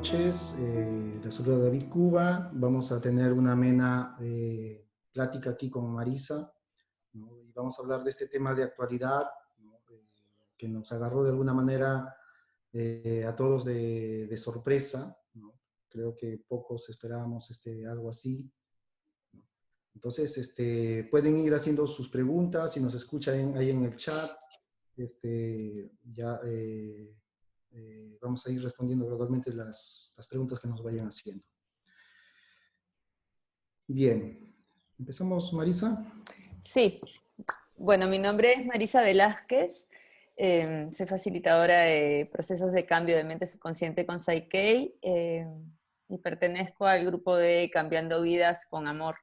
noches. La saluda David Cuba. Vamos a tener una amena plática aquí con Marisa, ¿no? Y vamos a hablar de este tema de actualidad, ¿no? Que nos agarró de alguna manera a todos de sorpresa, ¿no? Creo que pocos esperábamos algo así, ¿no? Entonces, pueden ir haciendo sus preguntas, si nos escuchan ahí en el chat, ya vamos a ir respondiendo gradualmente las preguntas que nos vayan haciendo. Bien, empezamos, Marisa. Sí, bueno, mi nombre es Marisa Velázquez, soy facilitadora de procesos de cambio de mente subconsciente con Psyche y pertenezco al grupo de Cambiando Vidas con Amor.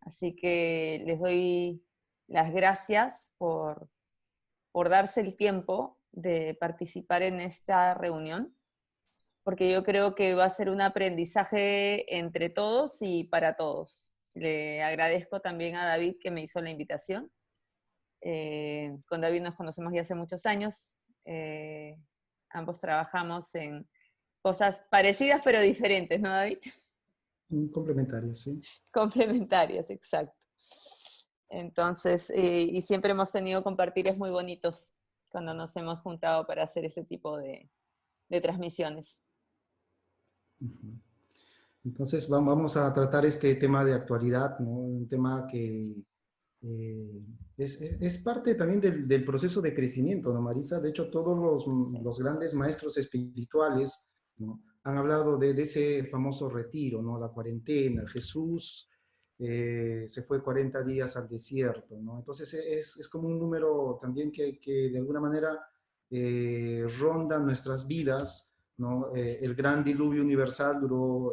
Así que les doy las gracias por darse el tiempo de participar en esta reunión, porque yo creo que va a ser un aprendizaje entre todos y para todos. Le agradezco también a David que me hizo la invitación. Con David nos conocemos ya hace muchos años. Ambos trabajamos en cosas parecidas pero diferentes, ¿no, David? Complementarias, sí. Complementarias, exacto. Entonces, y siempre hemos tenido compartires muy bonitos cuando nos hemos juntado para hacer ese tipo de transmisiones. Entonces vamos a tratar este tema de actualidad, ¿no? Un tema que es parte también del proceso de crecimiento, ¿no, Marisa? De hecho, todos los grandes maestros espirituales, ¿no? Han hablado de ese famoso retiro, ¿no? La cuarentena. Jesús se fue 40 días al desierto, ¿no? Entonces es como un número también que de alguna manera ronda nuestras vidas, ¿no? El gran diluvio universal duró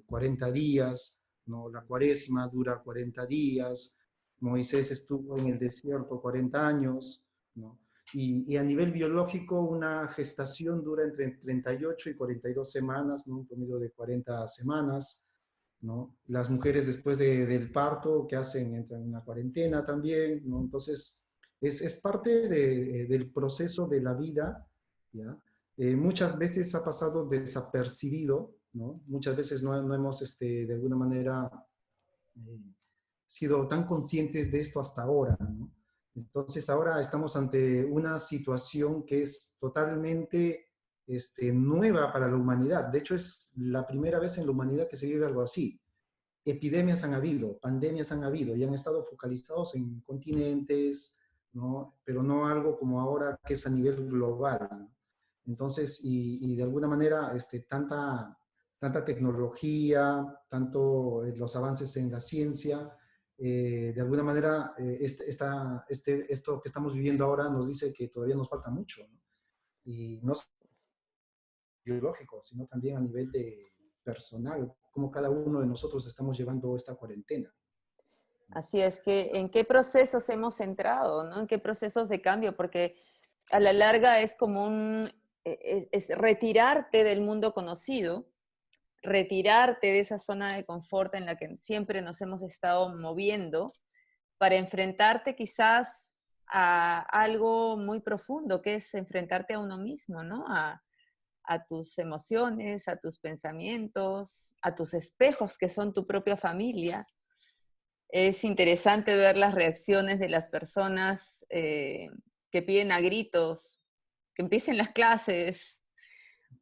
40 días, ¿no? La cuaresma dura 40 días, Moisés estuvo en el desierto 40 años, ¿no? Y a nivel biológico, una gestación dura entre 38 y 42 semanas, ¿no? Un promedio de 40 semanas, ¿no? Las mujeres después del parto, ¿qué hacen? Entran en una cuarentena también, ¿no? Entonces, es parte del proceso de la vida, ¿ya? Muchas veces ha pasado desapercibido, ¿no? Muchas veces no hemos, de alguna manera, eh, sido tan conscientes de esto hasta ahora, ¿no? Entonces ahora estamos ante una situación que es totalmente nueva para la humanidad. De hecho, es la primera vez en la humanidad que se vive algo así. Epidemias han habido, pandemias han habido y han estado focalizados en continentes, ¿no? Pero no algo como ahora que es a nivel global, ¿no? Entonces, y de alguna manera, tanta tecnología, tanto los avances en la ciencia, de alguna manera, esto que estamos viviendo ahora nos dice que todavía nos falta mucho, ¿no? Y no solo biológico, sino también a nivel de personal, cómo cada uno de nosotros estamos llevando esta cuarentena. Así es, que en qué procesos hemos entrado, ¿no? En qué procesos de cambio, porque a la larga es como es retirarte del mundo conocido, retirarte de esa zona de confort en la que siempre nos hemos estado moviendo para enfrentarte quizás a algo muy profundo, que es enfrentarte a uno mismo, ¿no? A tus emociones, a tus pensamientos, a tus espejos que son tu propia familia. Es interesante ver las reacciones de las personas que piden a gritos que empiecen las clases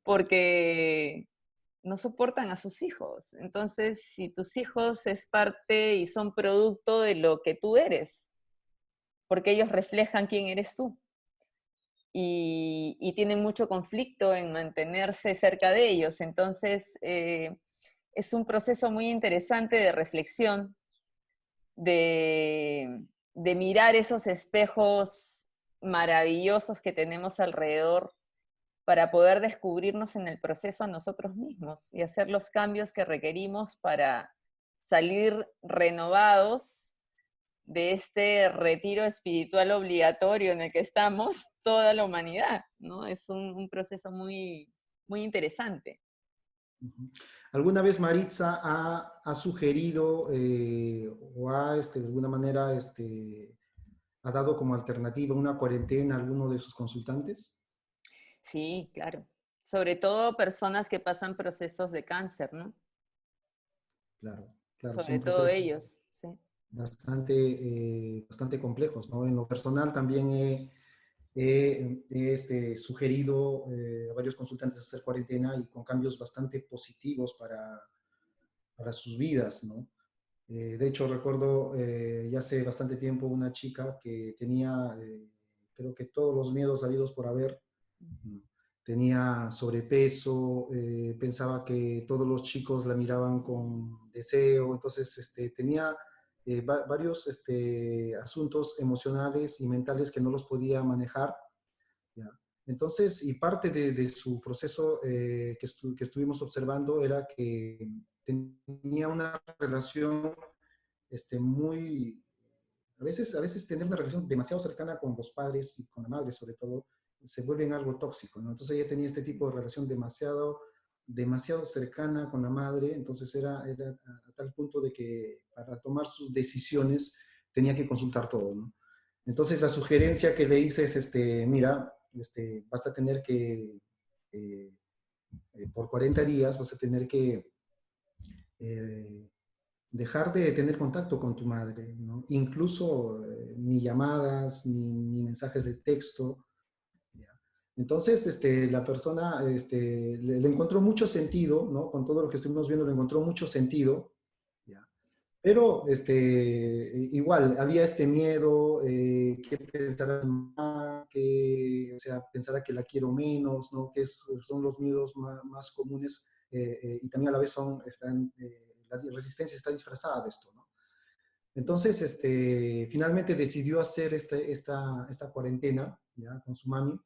porque no soportan a sus hijos. Entonces, si tus hijos es parte y son producto de lo que tú eres, porque ellos reflejan quién eres tú. Y tienen mucho conflicto en mantenerse cerca de ellos. Entonces, es un proceso muy interesante de reflexión, de mirar esos espejos maravillosos que tenemos alrededor para poder descubrirnos en el proceso a nosotros mismos y hacer los cambios que requerimos para salir renovados de este retiro espiritual obligatorio en el que estamos toda la humanidad, ¿no? Es un proceso muy, muy interesante. ¿Alguna vez Maritza ha sugerido o ha de alguna manera ha dado como alternativa una cuarentena a alguno de sus consultantes? Sí, claro. sobre todo personas que pasan procesos de cáncer, ¿no? Claro, claro, Sobre son todo procesos ellos, sí. bastante complejos, ¿no? En lo personal también he sugerido a varios consultantes hacer cuarentena y con cambios bastante positivos para sus vidas, ¿no? De hecho, recuerdo ya hace bastante tiempo una chica que tenía, creo que todos los miedos habidos por haber, ¿no? Tenía sobrepeso, pensaba que todos los chicos la miraban con deseo, entonces tenía varios asuntos emocionales y mentales que no los podía manejar, ¿ya? Entonces, y parte de su proceso que estuvimos observando era que tenía una relación muy, a veces tener una relación demasiado cercana con los padres y con la madre sobre todo, se vuelve en algo tóxico, ¿no? Entonces ella tenía este tipo de relación demasiado cercana con la madre, entonces era a tal punto de que para tomar sus decisiones tenía que consultar todo, ¿no? Entonces la sugerencia que le hice es, mira, vas a tener que, eh, por 40 días, vas a tener que eh, dejar de tener contacto con tu madre, ¿no? Incluso ni llamadas, ni mensajes de texto. ¿Ya? Entonces, la persona le encontró mucho sentido, ¿no? Con todo lo que estuvimos viendo, le encontró mucho sentido, ¿ya? Pero igual había este miedo, que pensará mi mamá, que, o sea, pensará que la quiero menos, ¿no? Son los miedos más comunes, y también a la vez la resistencia está disfrazada de esto, ¿no? Entonces, finalmente decidió hacer esta cuarentena, ¿ya? Con su mami,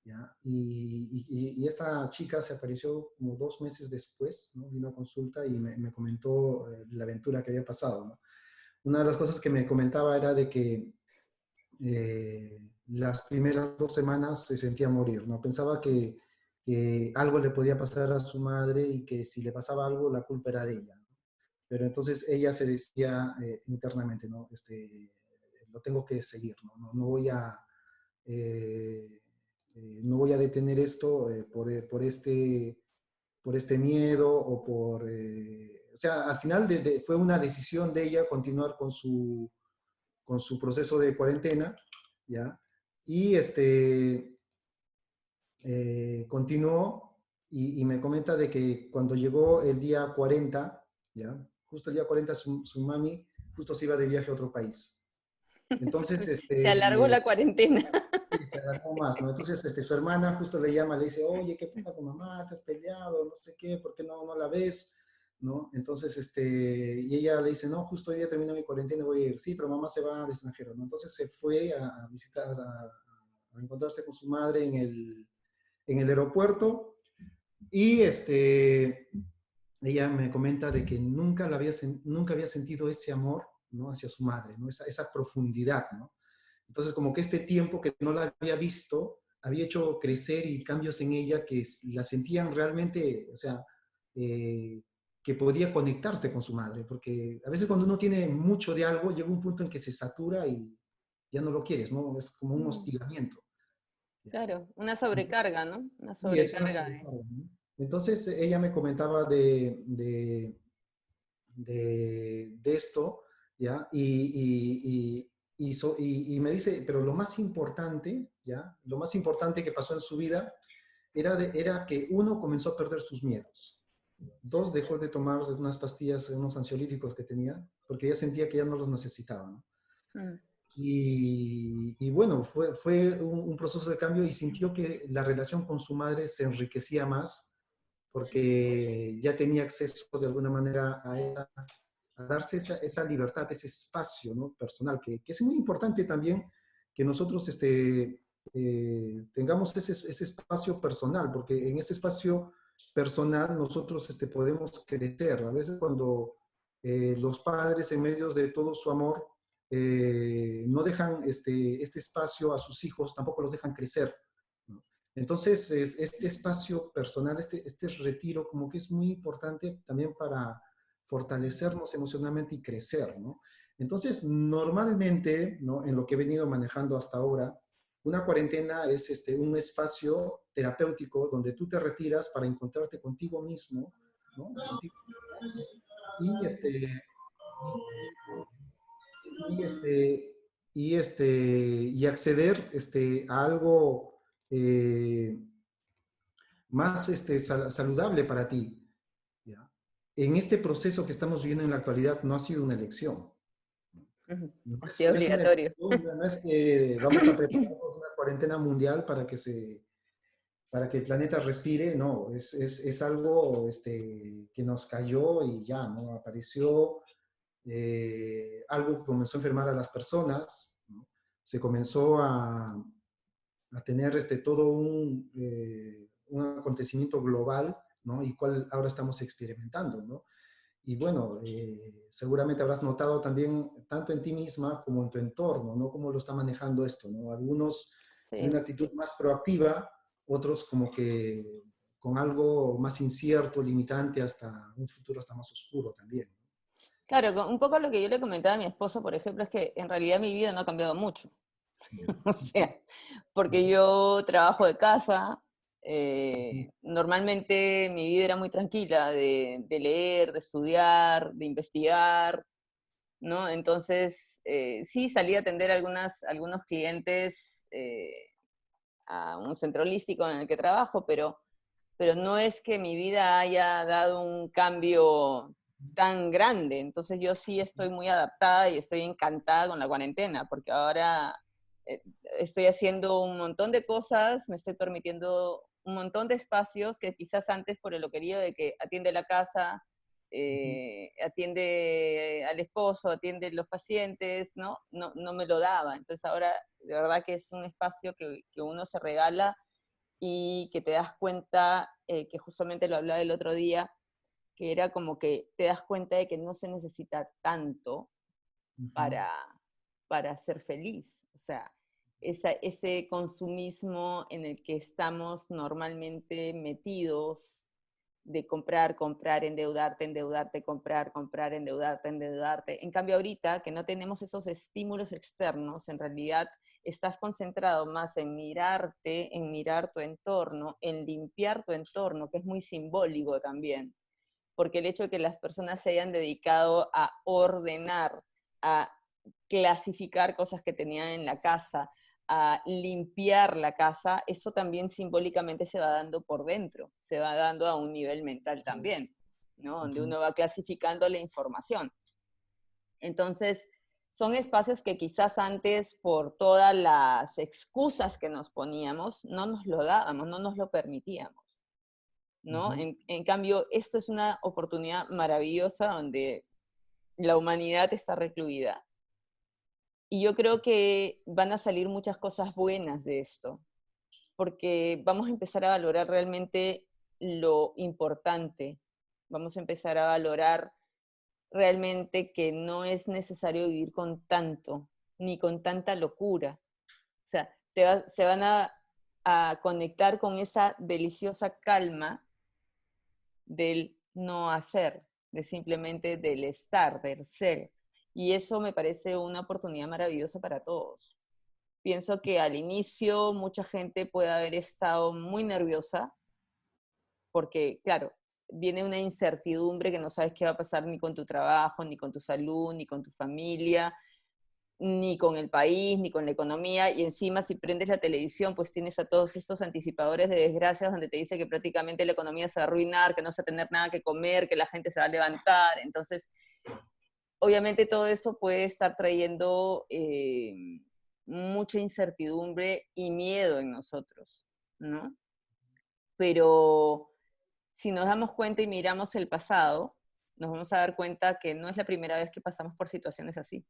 ¿ya? Y esta chica se apareció como 2 meses después, ¿no? Vino a consulta y me comentó la aventura que había pasado, ¿no? Una de las cosas que me comentaba era de que las primeras 2 semanas se sentía morir, ¿no? Pensaba que algo le podía pasar a su madre y que si le pasaba algo, la culpa era de ella, ¿no? Pero entonces ella se decía internamente, ¿no? Lo tengo que seguir, ¿no? No voy a, eh, no voy a detener esto por este miedo o o sea, al final fue una decisión de ella continuar con su proceso de cuarentena, ¿ya? Y continuó y me comenta de que cuando llegó el día 40, ¿ya? Justo el día 40 su mami justo se iba de viaje a otro país. Entonces, Se alargó la cuarentena. sí, se alargó más, ¿no? Entonces, su hermana justo le llama, le dice, oye, ¿qué pasa con mamá? ¿Te has peleado? No sé qué, ¿por qué no la ves? ¿No? Entonces, y ella le dice, no, justo hoy día termino mi cuarentena, voy a ir. Sí, pero mamá se va al extranjero, ¿no? Entonces se fue a visitar, a encontrarse con su madre en el aeropuerto y ella me comenta de que nunca había sentido ese amor, ¿no? Hacia su madre, ¿no? Esa profundidad, ¿no? Entonces, como que este tiempo que no la había visto, había hecho crecer y cambios en ella que la sentían realmente, o sea, eh, que podía conectarse con su madre, porque a veces cuando uno tiene mucho de algo, llega un punto en que se satura y ya no lo quieres, ¿no? Es como un Mm, hostigamiento. claro, una sobrecarga, ¿no? Una Y es una sobrecarga. sobrecarga, ¿no? Entonces, ella me comentaba de esto, ¿ya? Y me dice, pero lo más importante, ¿ya? Lo más importante que pasó en su vida era que uno comenzó a perder sus miedos. Dos, dejó de tomar unas pastillas, unos ansiolíticos que tenía, porque ella sentía que ya no los necesitaba, ¿no? Mm, Y bueno, fue un proceso de cambio y sintió que la relación con su madre se enriquecía más porque ya tenía acceso de alguna manera a darse esa libertad, ese espacio, ¿no? Personal, que es muy importante también que nosotros tengamos ese espacio personal, porque en ese espacio personal nosotros podemos crecer. A veces cuando los padres en medio de todo su amor no dejan este espacio a sus hijos, tampoco los dejan crecer, ¿no? Entonces, este espacio personal, este retiro, como que es muy importante también para fortalecernos emocionalmente y crecer, ¿no? Entonces, normalmente, ¿no? En lo que he venido manejando hasta ahora, una cuarentena es un espacio terapéutico donde tú te retiras para encontrarte contigo mismo, ¿no? Contigo mismo, y, y, y acceder a algo más saludable para ti. ¿Ya? En este proceso que estamos viviendo en la actualidad no ha sido una elección. Ujú. No Ha es, sido no es una obligatorio. elección, no es que vamos a prepararnos una cuarentena mundial para que el planeta respire, no, es algo que nos cayó y ya, ¿no? Apareció algo que comenzó a enfermar a las personas, ¿no? Se comenzó a tener todo un acontecimiento global, ¿no? Y cuál ahora estamos experimentando, ¿no? Y bueno, seguramente habrás notado también, tanto en ti misma como en tu entorno, ¿no? Cómo lo está manejando esto, ¿no? Algunos de una Sí. actitud más proactiva, otros como que con algo más incierto, limitante, hasta un futuro hasta más oscuro también. Claro, un poco lo que yo le comentaba a mi esposo, por ejemplo, es que en realidad mi vida no ha cambiado mucho. O sea, porque yo trabajo de casa, normalmente mi vida era muy tranquila, de leer, de estudiar, de investigar, ¿no? Entonces, sí salí a atender algunos clientes a un centro holístico en el que trabajo, pero no es que mi vida haya dado un cambio tan grande. Entonces yo sí estoy muy adaptada y estoy encantada con la cuarentena, porque ahora eh, estoy haciendo un montón de cosas, me estoy permitiendo un montón de espacios que quizás antes por lo querido de que atiende la casa, atiende al esposo, atiende los pacientes, ¿no? No me lo daba. Entonces ahora de verdad que es un espacio que uno se regala y que te das cuenta, que justamente lo hablaba el otro día, que era como que te das cuenta de que no se necesita tanto Ujú, para, para ser feliz. O sea, ese consumismo en el que estamos normalmente metidos de comprar, comprar, endeudarte, endeudarte, comprar, comprar, endeudarte, endeudarte. En cambio, ahorita que no tenemos esos estímulos externos, en realidad estás concentrado más en mirarte, en mirar tu entorno, en limpiar tu entorno, que es muy simbólico también, porque el hecho de que las personas se hayan dedicado a ordenar, a clasificar cosas que tenían en la casa, a limpiar la casa, eso también simbólicamente se va dando por dentro, se va dando a un nivel mental también, ¿no? Donde ujú, uno va clasificando la información. Entonces, son espacios que quizás antes, por todas las excusas que nos poníamos, no nos lo dábamos, no nos lo permitíamos, ¿no? ujú, En cambio, esto es una oportunidad maravillosa donde la humanidad está recluida. Y yo creo que van a salir muchas cosas buenas de esto, porque vamos a empezar a valorar realmente lo importante, vamos a empezar a valorar realmente que no es necesario vivir con tanto, ni con tanta locura. O sea, se van a conectar con esa deliciosa calma del no hacer, de simplemente del estar, del ser. Y eso me parece una oportunidad maravillosa para todos. Pienso que al inicio mucha gente puede haber estado muy nerviosa porque, claro, viene una incertidumbre que no sabes qué va a pasar ni con tu trabajo, ni con tu salud, ni con tu familia, ni con el país, ni con la economía, y encima si prendes la televisión, pues tienes a todos estos anticipadores de desgracias donde te dice que prácticamente la economía se va a arruinar, que no se va a tener nada que comer, que la gente se va a levantar. Entonces, obviamente todo eso puede estar trayendo mucha incertidumbre y miedo en nosotros, ¿no? Pero si nos damos cuenta y miramos el pasado, nos vamos a dar cuenta que no es la primera vez que pasamos por situaciones así.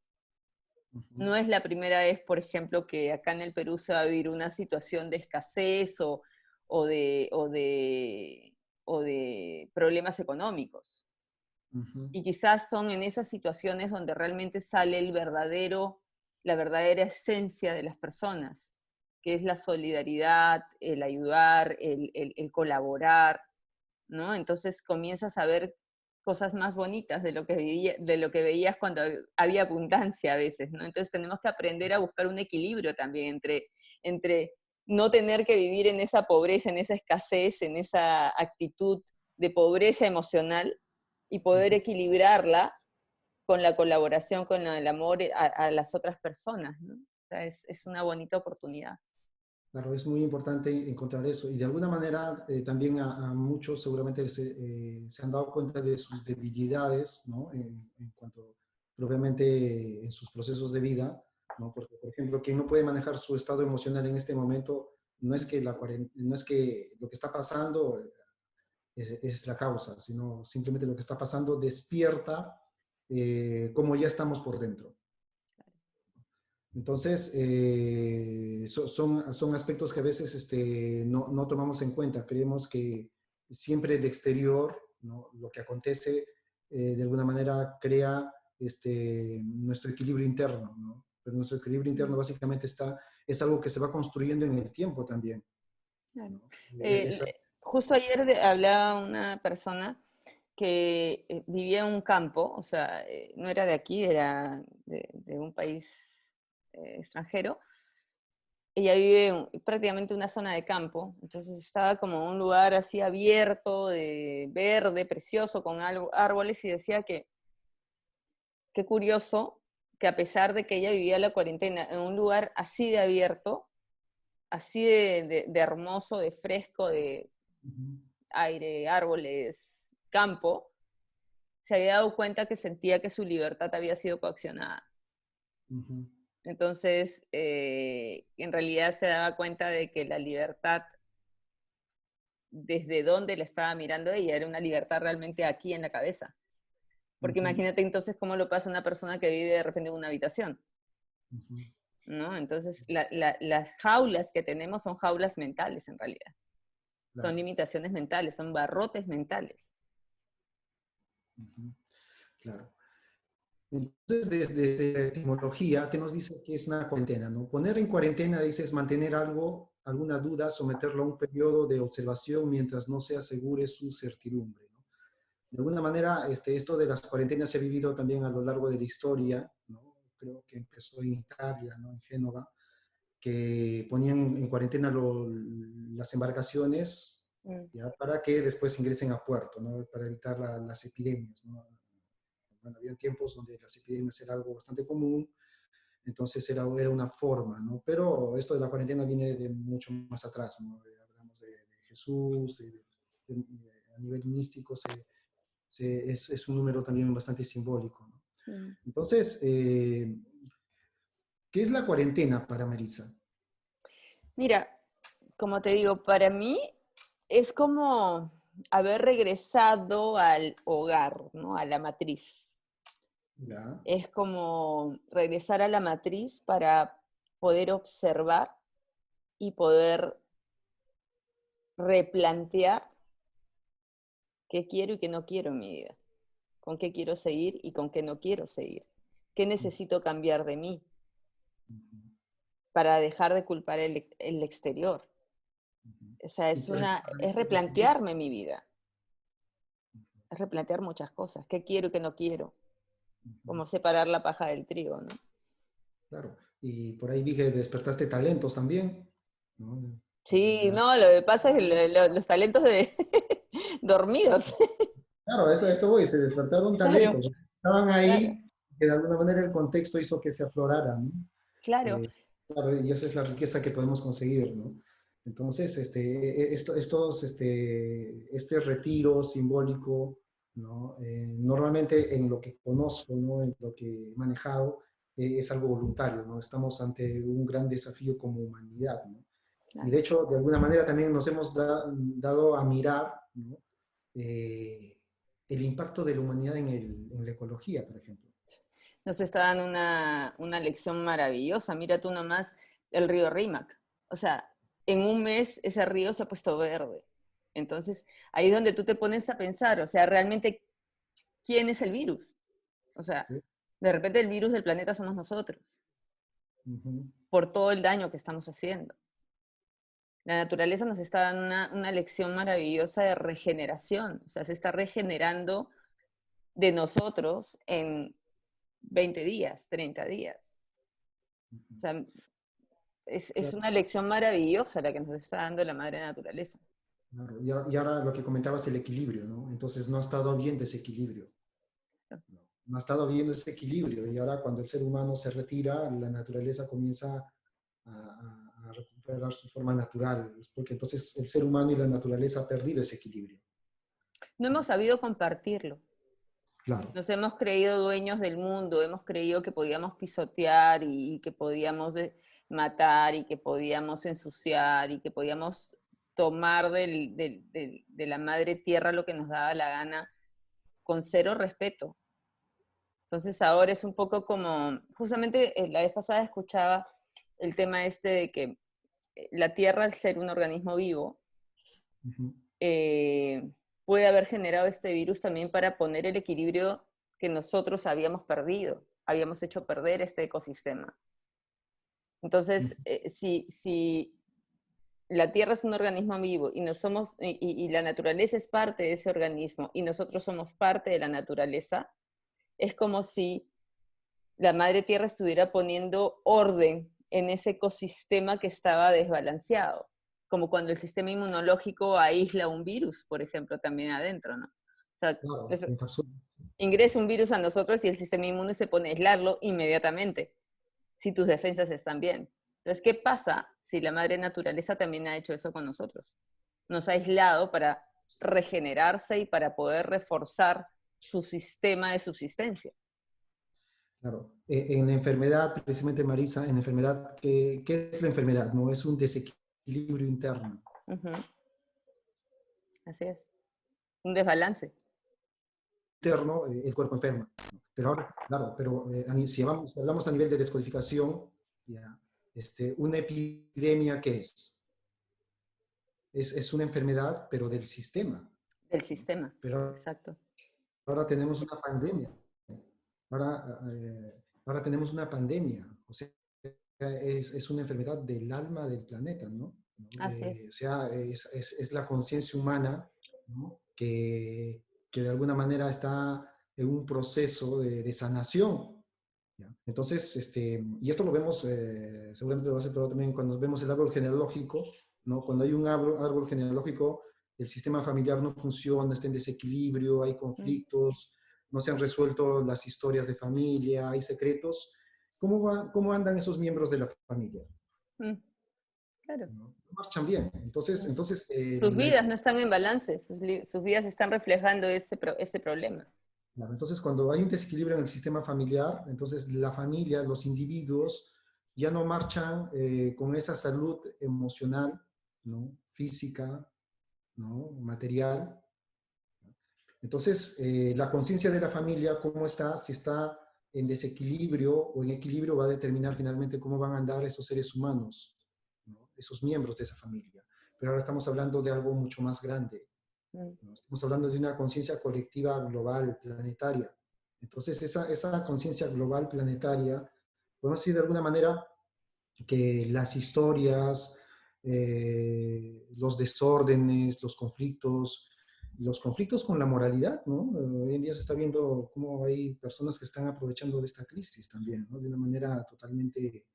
ujú. No es la primera vez, por ejemplo, que acá en el Perú se va a vivir una situación de escasez o de, o de, o de problemas económicos. Ujú, Y quizás son en esas situaciones donde realmente sale la verdadera esencia de las personas, que es la solidaridad, el ayudar, el colaborar, ¿no? Entonces comienzas a ver cosas más bonitas de lo que veías cuando había abundancia a veces, ¿no? Entonces tenemos que aprender a buscar un equilibrio también entre no tener que vivir en esa pobreza, en esa escasez, en esa actitud de pobreza emocional y poder equilibrarla con la colaboración, con el amor a las otras personas, ¿no? O sea, es una bonita oportunidad. Claro, es muy importante encontrar eso. Y de alguna manera también a muchos seguramente se han dado cuenta de sus debilidades, ¿no? En cuanto propiamente en sus procesos de vida, ¿no? Porque, por ejemplo, quien no puede manejar su estado emocional en este momento, no es que lo que está pasando es la causa, sino simplemente lo que está pasando despierta cómo ya estamos por dentro. Entonces, son aspectos que a veces no tomamos en cuenta. Creemos que siempre el exterior, ¿no? Lo que acontece, de alguna manera crea nuestro equilibrio interno, ¿no? Pero nuestro equilibrio interno básicamente es algo que se va construyendo en el tiempo también, Claro. ¿no? Es Justo ayer hablaba una persona que vivía en un campo, o sea, no era de aquí, era de un país extranjero. Ella vive en prácticamente una zona de campo, entonces estaba como en un lugar así abierto, de verde, precioso, con árboles, y decía que qué curioso que a pesar de que ella vivía la cuarentena en un lugar así de abierto, así de hermoso, de fresco, de Ujú, aire, árboles, campo, se había dado cuenta que sentía que su libertad había sido coaccionada. ujú. Entonces, en realidad se daba cuenta de que la libertad, desde donde la estaba mirando ella, era una libertad realmente aquí en la cabeza. Porque Ujú, imagínate entonces cómo lo pasa una persona que vive de repente en una habitación, ujú. ¿no? Entonces, las jaulas que tenemos son jaulas mentales en realidad. Son Claro, limitaciones mentales, son barrotes mentales. ujú, claro. Entonces, desde la etimología, ¿qué nos dice que es una cuarentena? ¿No? Poner en cuarentena, dice, es mantener algo, alguna duda, someterlo a un periodo de observación mientras no se asegure su certidumbre, ¿no? De alguna manera, esto de las cuarentenas se ha vivido también a lo largo de la historia, ¿no? Creo que empezó en Italia, ¿no? En Génova, que ponían en cuarentena las embarcaciones, Mm. ¿ya? Para que después ingresen a puerto, ¿no? Para evitar las epidemias, ¿no? Bueno, había tiempos donde las epidemias era algo bastante común, entonces era una forma, ¿no? Pero esto de la cuarentena viene de mucho más atrás, ¿no? Hablamos de Jesús, a nivel místico es un número también bastante simbólico, ¿no? Mm. Entonces, ¿qué es la cuarentena para Marisa? Mira, como te digo, para mí es como haber regresado al hogar, ¿no? A la matriz. ¿Ya? Es como regresar a la matriz para poder observar y poder replantear qué quiero y qué no quiero en mi vida, con qué quiero seguir y con qué no quiero seguir, qué necesito cambiar de mí Ujú, para dejar de culpar el exterior. ujú. O sea, Y para es definir, replantearme mi vida, es replantear muchas cosas, qué quiero y qué no quiero, ujú, como separar la paja del trigo, ¿no? claro, y por ahí vi que despertaste talentos también, ¿no? Sí, no, lo que pasa es que los talentos de dormidos. Claro, eso voy, se despertaron Claro, talentos, estaban claro, ahí, que de alguna manera el contexto hizo que se afloraran, ¿no? claro. Eh, claro, y esa es la riqueza que podemos conseguir, ¿no? Entonces, este retiro simbólico, ¿no? Normalmente en lo que conozco, ¿no? En lo que he manejado, es algo voluntario, ¿no? Estamos ante un gran desafío como humanidad, ¿no? Y Claro. de hecho, de alguna manera también nos hemos dado a mirar, ¿no? Eh, el impacto de la humanidad en la ecología, por ejemplo. Nos está dando una lección maravillosa. Mira tú nomás el río Rímac. O sea, en un mes ese río se ha puesto verde. Entonces, ahí es donde tú te pones a pensar, o sea, realmente, ¿quién es el virus? O sea, ¿Sí? de repente el virus del planeta somos nosotros, Ujú, por todo el daño que estamos haciendo. La naturaleza nos está dando una lección maravillosa de regeneración, o sea, se está regenerando de nosotros en 20 días, 30 días. O sea, es Claro, una lección maravillosa la que nos está dando la madre naturaleza. claro. Y ahora lo que comentabas, el equilibrio, ¿no? Entonces no ha estado viendo ese equilibrio. No, no ha estado viendo ese equilibrio. Y ahora cuando el ser humano se retira, la naturaleza comienza a recuperar su forma natural. Es porque entonces el ser humano y la naturaleza ha perdido ese equilibrio. No hemos sabido compartirlo. Claro. Nos hemos creído dueños del mundo, hemos creído que podíamos pisotear y que podíamos matar y que podíamos ensuciar y que podíamos tomar de la madre tierra lo que nos daba la gana con cero respeto. Entonces ahora es un poco como, justamente la vez pasada escuchaba el tema este de que la tierra, al ser un organismo vivo, Ujú. eh, puede haber generado este virus también para poner el equilibrio que nosotros habíamos perdido, habíamos hecho perder este ecosistema. Ujú. Entonces, si la Tierra es un organismo vivo y, no somos, y la naturaleza es parte de ese organismo y nosotros somos parte de la naturaleza, es como si la Madre Tierra estuviera poniendo orden en ese ecosistema que estaba desbalanceado, como cuando el sistema inmunológico aísla un virus, por ejemplo, también adentro, ¿no? O sea, Claro, ingresa un virus a nosotros y el sistema inmune se pone a aislarlo inmediatamente, si tus defensas están bien. Entonces, ¿qué pasa si la madre naturaleza también ha hecho eso con nosotros? Nos ha aislado para regenerarse y para poder reforzar su sistema de subsistencia. claro. En la enfermedad, precisamente Marisa, en la enfermedad, ¿qué es la enfermedad? No es un desequilibrio interno. Ujú. Así es. Un desbalance. Interno, el cuerpo enferma. Pero ahora, claro, pero si hablamos a nivel de descodificación, ya, una epidemia, ¿qué es? Es una enfermedad, pero del sistema. Del sistema. Pero Exacto. ahora tenemos una pandemia. Ahora tenemos una pandemia. O sea, es una enfermedad del alma del planeta, ¿no? Así es. O sea, es la conciencia humana, ¿no? Que de alguna manera está en un proceso de sanación. ¿Ya? Entonces, y esto lo vemos, seguramente lo vas a probar también cuando vemos el árbol genealógico, ¿no? Cuando hay un árbol genealógico, el sistema familiar no funciona, está en desequilibrio, hay Mm, conflictos, no se han resuelto las historias de familia, hay secretos. ¿Cómo andan esos miembros de la familia? mm, claro. ¿No? No marchan bien. Entonces, Mm. Sus vidas no están en balance, sus vidas están reflejando ese problema. claro, entonces, cuando hay un desequilibrio en el sistema familiar, entonces la familia, los individuos, ya no marchan con esa salud emocional, ¿no? Física, ¿no? Material. Entonces, la conciencia de la familia, cómo está, si está en desequilibrio o en equilibrio, va a determinar finalmente cómo van a andar esos seres humanos, ¿no? Esos miembros de esa familia. Pero ahora estamos hablando de algo mucho más grande, Mm. ¿no? Estamos hablando de una conciencia colectiva global, planetaria. Entonces, esa conciencia global planetaria, podemos decir de alguna manera que las historias, los desórdenes, los conflictos con la moralidad, ¿no? Hoy en día se está viendo cómo hay personas que están aprovechando de esta crisis también, ¿no? De una manera totalmente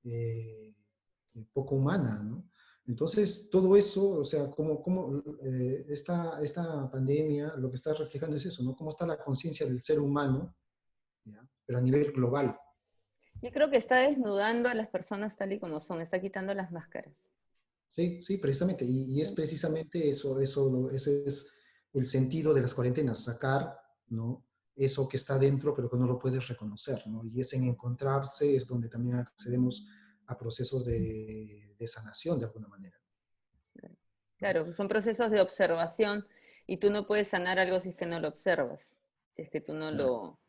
eh, poco humana, ¿no? Entonces, todo eso, o sea, esta pandemia lo que está reflejando es eso, ¿no? Cómo está la conciencia del ser humano, ¿ya? Pero a nivel global. Yo creo que está desnudando a las personas tal y como son, está quitando las máscaras. Sí, sí, precisamente. Y es Sí. precisamente ese es el sentido de las cuarentenas, sacar, ¿no? Eso que está dentro, pero que no lo puedes reconocer, ¿no? Y es en encontrarse, es donde también accedemos a procesos de sanación de alguna manera, ¿no? Claro, son procesos de observación y tú no puedes sanar algo si es que no lo observas, si es que tú no Claro,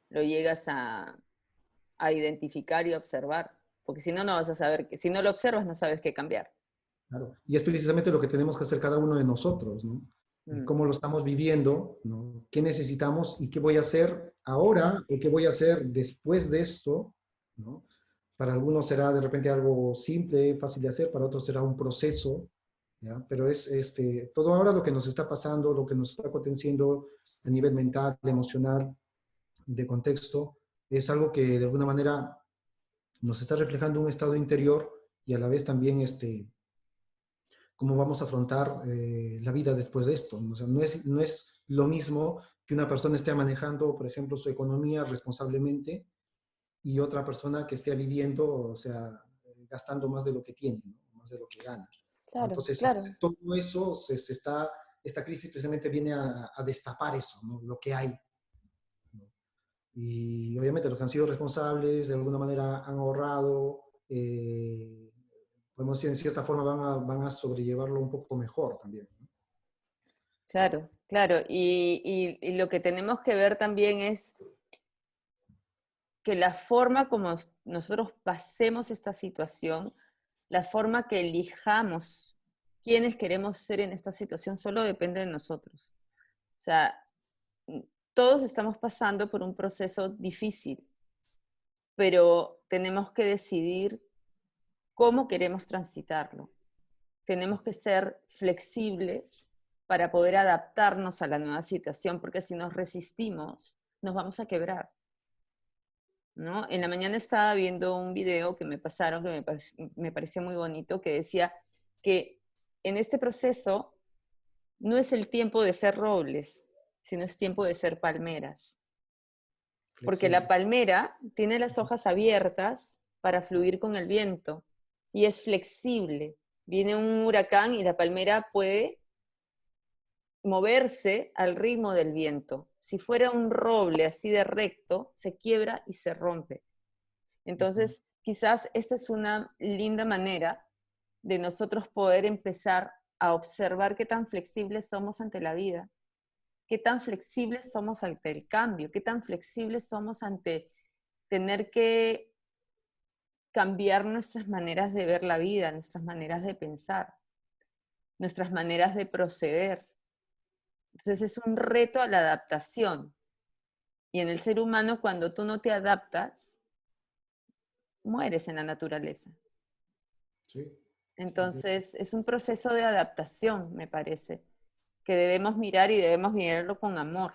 lo llegas a identificar y observar, porque si no, no vas a saber, si no lo observas, no sabes qué cambiar. claro. Y es precisamente lo que tenemos que hacer cada uno de nosotros, ¿no? Mm, Cómo lo estamos viviendo, ¿no? ¿Qué necesitamos y qué voy a hacer ahora o qué voy a hacer después de esto, ¿no? Para algunos será de repente algo simple, fácil de hacer, para otros será un proceso, ¿ya? Pero es todo ahora lo que nos está pasando, lo que nos está aconteciendo a nivel mental, emocional, de contexto, es algo que de alguna manera nos está reflejando un estado interior y a la vez también cómo vamos a afrontar la vida después de esto. O sea, no es lo mismo que una persona esté manejando, por ejemplo, su economía responsablemente y otra persona que esté viviendo, o sea, gastando más de lo que tiene, ¿no? Más de lo que gana. Claro, Entonces, claro. todo eso esta crisis precisamente viene a destapar eso, ¿no? Lo que hay. ¿No? Y obviamente los que han sido responsables, de alguna manera han ahorrado, podemos decir, en cierta forma van a sobrellevarlo un poco mejor también. ¿No? Claro, claro. Y lo que tenemos que ver también es que la forma como nosotros pasemos esta situación, la forma que elijamos quiénes queremos ser en esta situación, solo depende de nosotros. O sea, todos estamos pasando por un proceso difícil, pero tenemos que decidir cómo queremos transitarlo. Tenemos que ser flexibles para poder adaptarnos a la nueva situación, porque si nos resistimos, nos vamos a quebrar. ¿No? En la mañana estaba viendo un video que me pasaron, que me pareció muy bonito, que decía que en este proceso no es el tiempo de ser robles, sino es tiempo de ser palmeras. Porque la Flexibles. palmera tiene las hojas abiertas para fluir con el viento y es flexible. Viene un huracán y la palmera puede moverse al ritmo del viento. Si fuera un roble así de recto, se quiebra y se rompe. Entonces, quizás esta es una linda manera de nosotros poder empezar a observar qué tan flexibles somos ante la vida, qué tan flexibles somos ante el cambio, qué tan flexibles somos ante tener que cambiar nuestras maneras de ver la vida, nuestras maneras de pensar, nuestras maneras de proceder. Entonces es un reto a la adaptación. Y en el ser humano, cuando tú no te adaptas, mueres en la naturaleza. Sí, sí. Entonces, es un proceso de adaptación, me parece, que debemos mirar y debemos mirarlo con amor.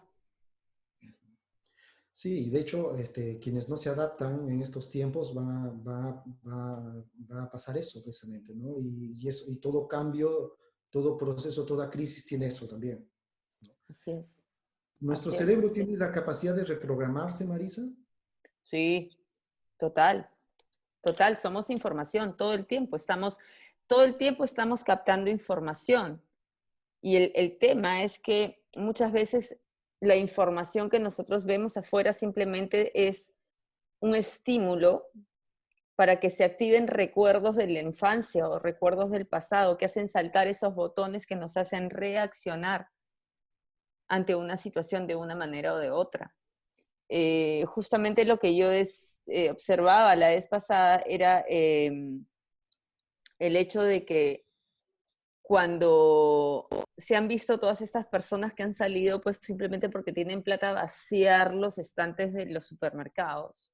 Sí, de hecho, quienes no se adaptan en estos tiempos va a pasar eso precisamente, ¿no? Y todo cambio, todo proceso, toda crisis tiene eso también. ¿No? Así es, ¿Nuestro así es. cerebro tiene la capacidad de reprogramarse, Marisa? Sí, total, total, somos información todo el tiempo estamos captando información. Y el tema es que muchas veces la información que nosotros vemos afuera simplemente es un estímulo para que se activen recuerdos de la infancia o recuerdos del pasado que hacen saltar esos botones que nos hacen reaccionar ante una situación de una manera o de otra. Justamente lo que yo observaba la vez pasada era el hecho de que cuando se han visto todas estas personas que han salido pues simplemente porque tienen plata a vaciar los estantes de los supermercados.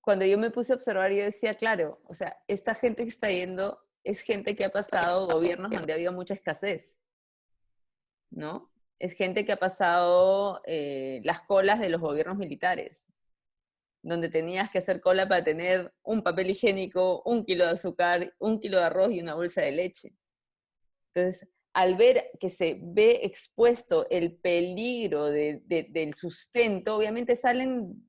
Cuando yo me puse a observar, yo decía, claro, o sea, esta gente que está yendo es gente que ha pasado gobiernos donde ha habido mucha escasez, ¿no? Es gente que ha pasado las colas de los gobiernos militares, donde tenías que hacer cola para tener un papel higiénico, un kilo de azúcar, un kilo de arroz y una bolsa de leche. Entonces, al ver que se ve expuesto el peligro del sustento, obviamente salen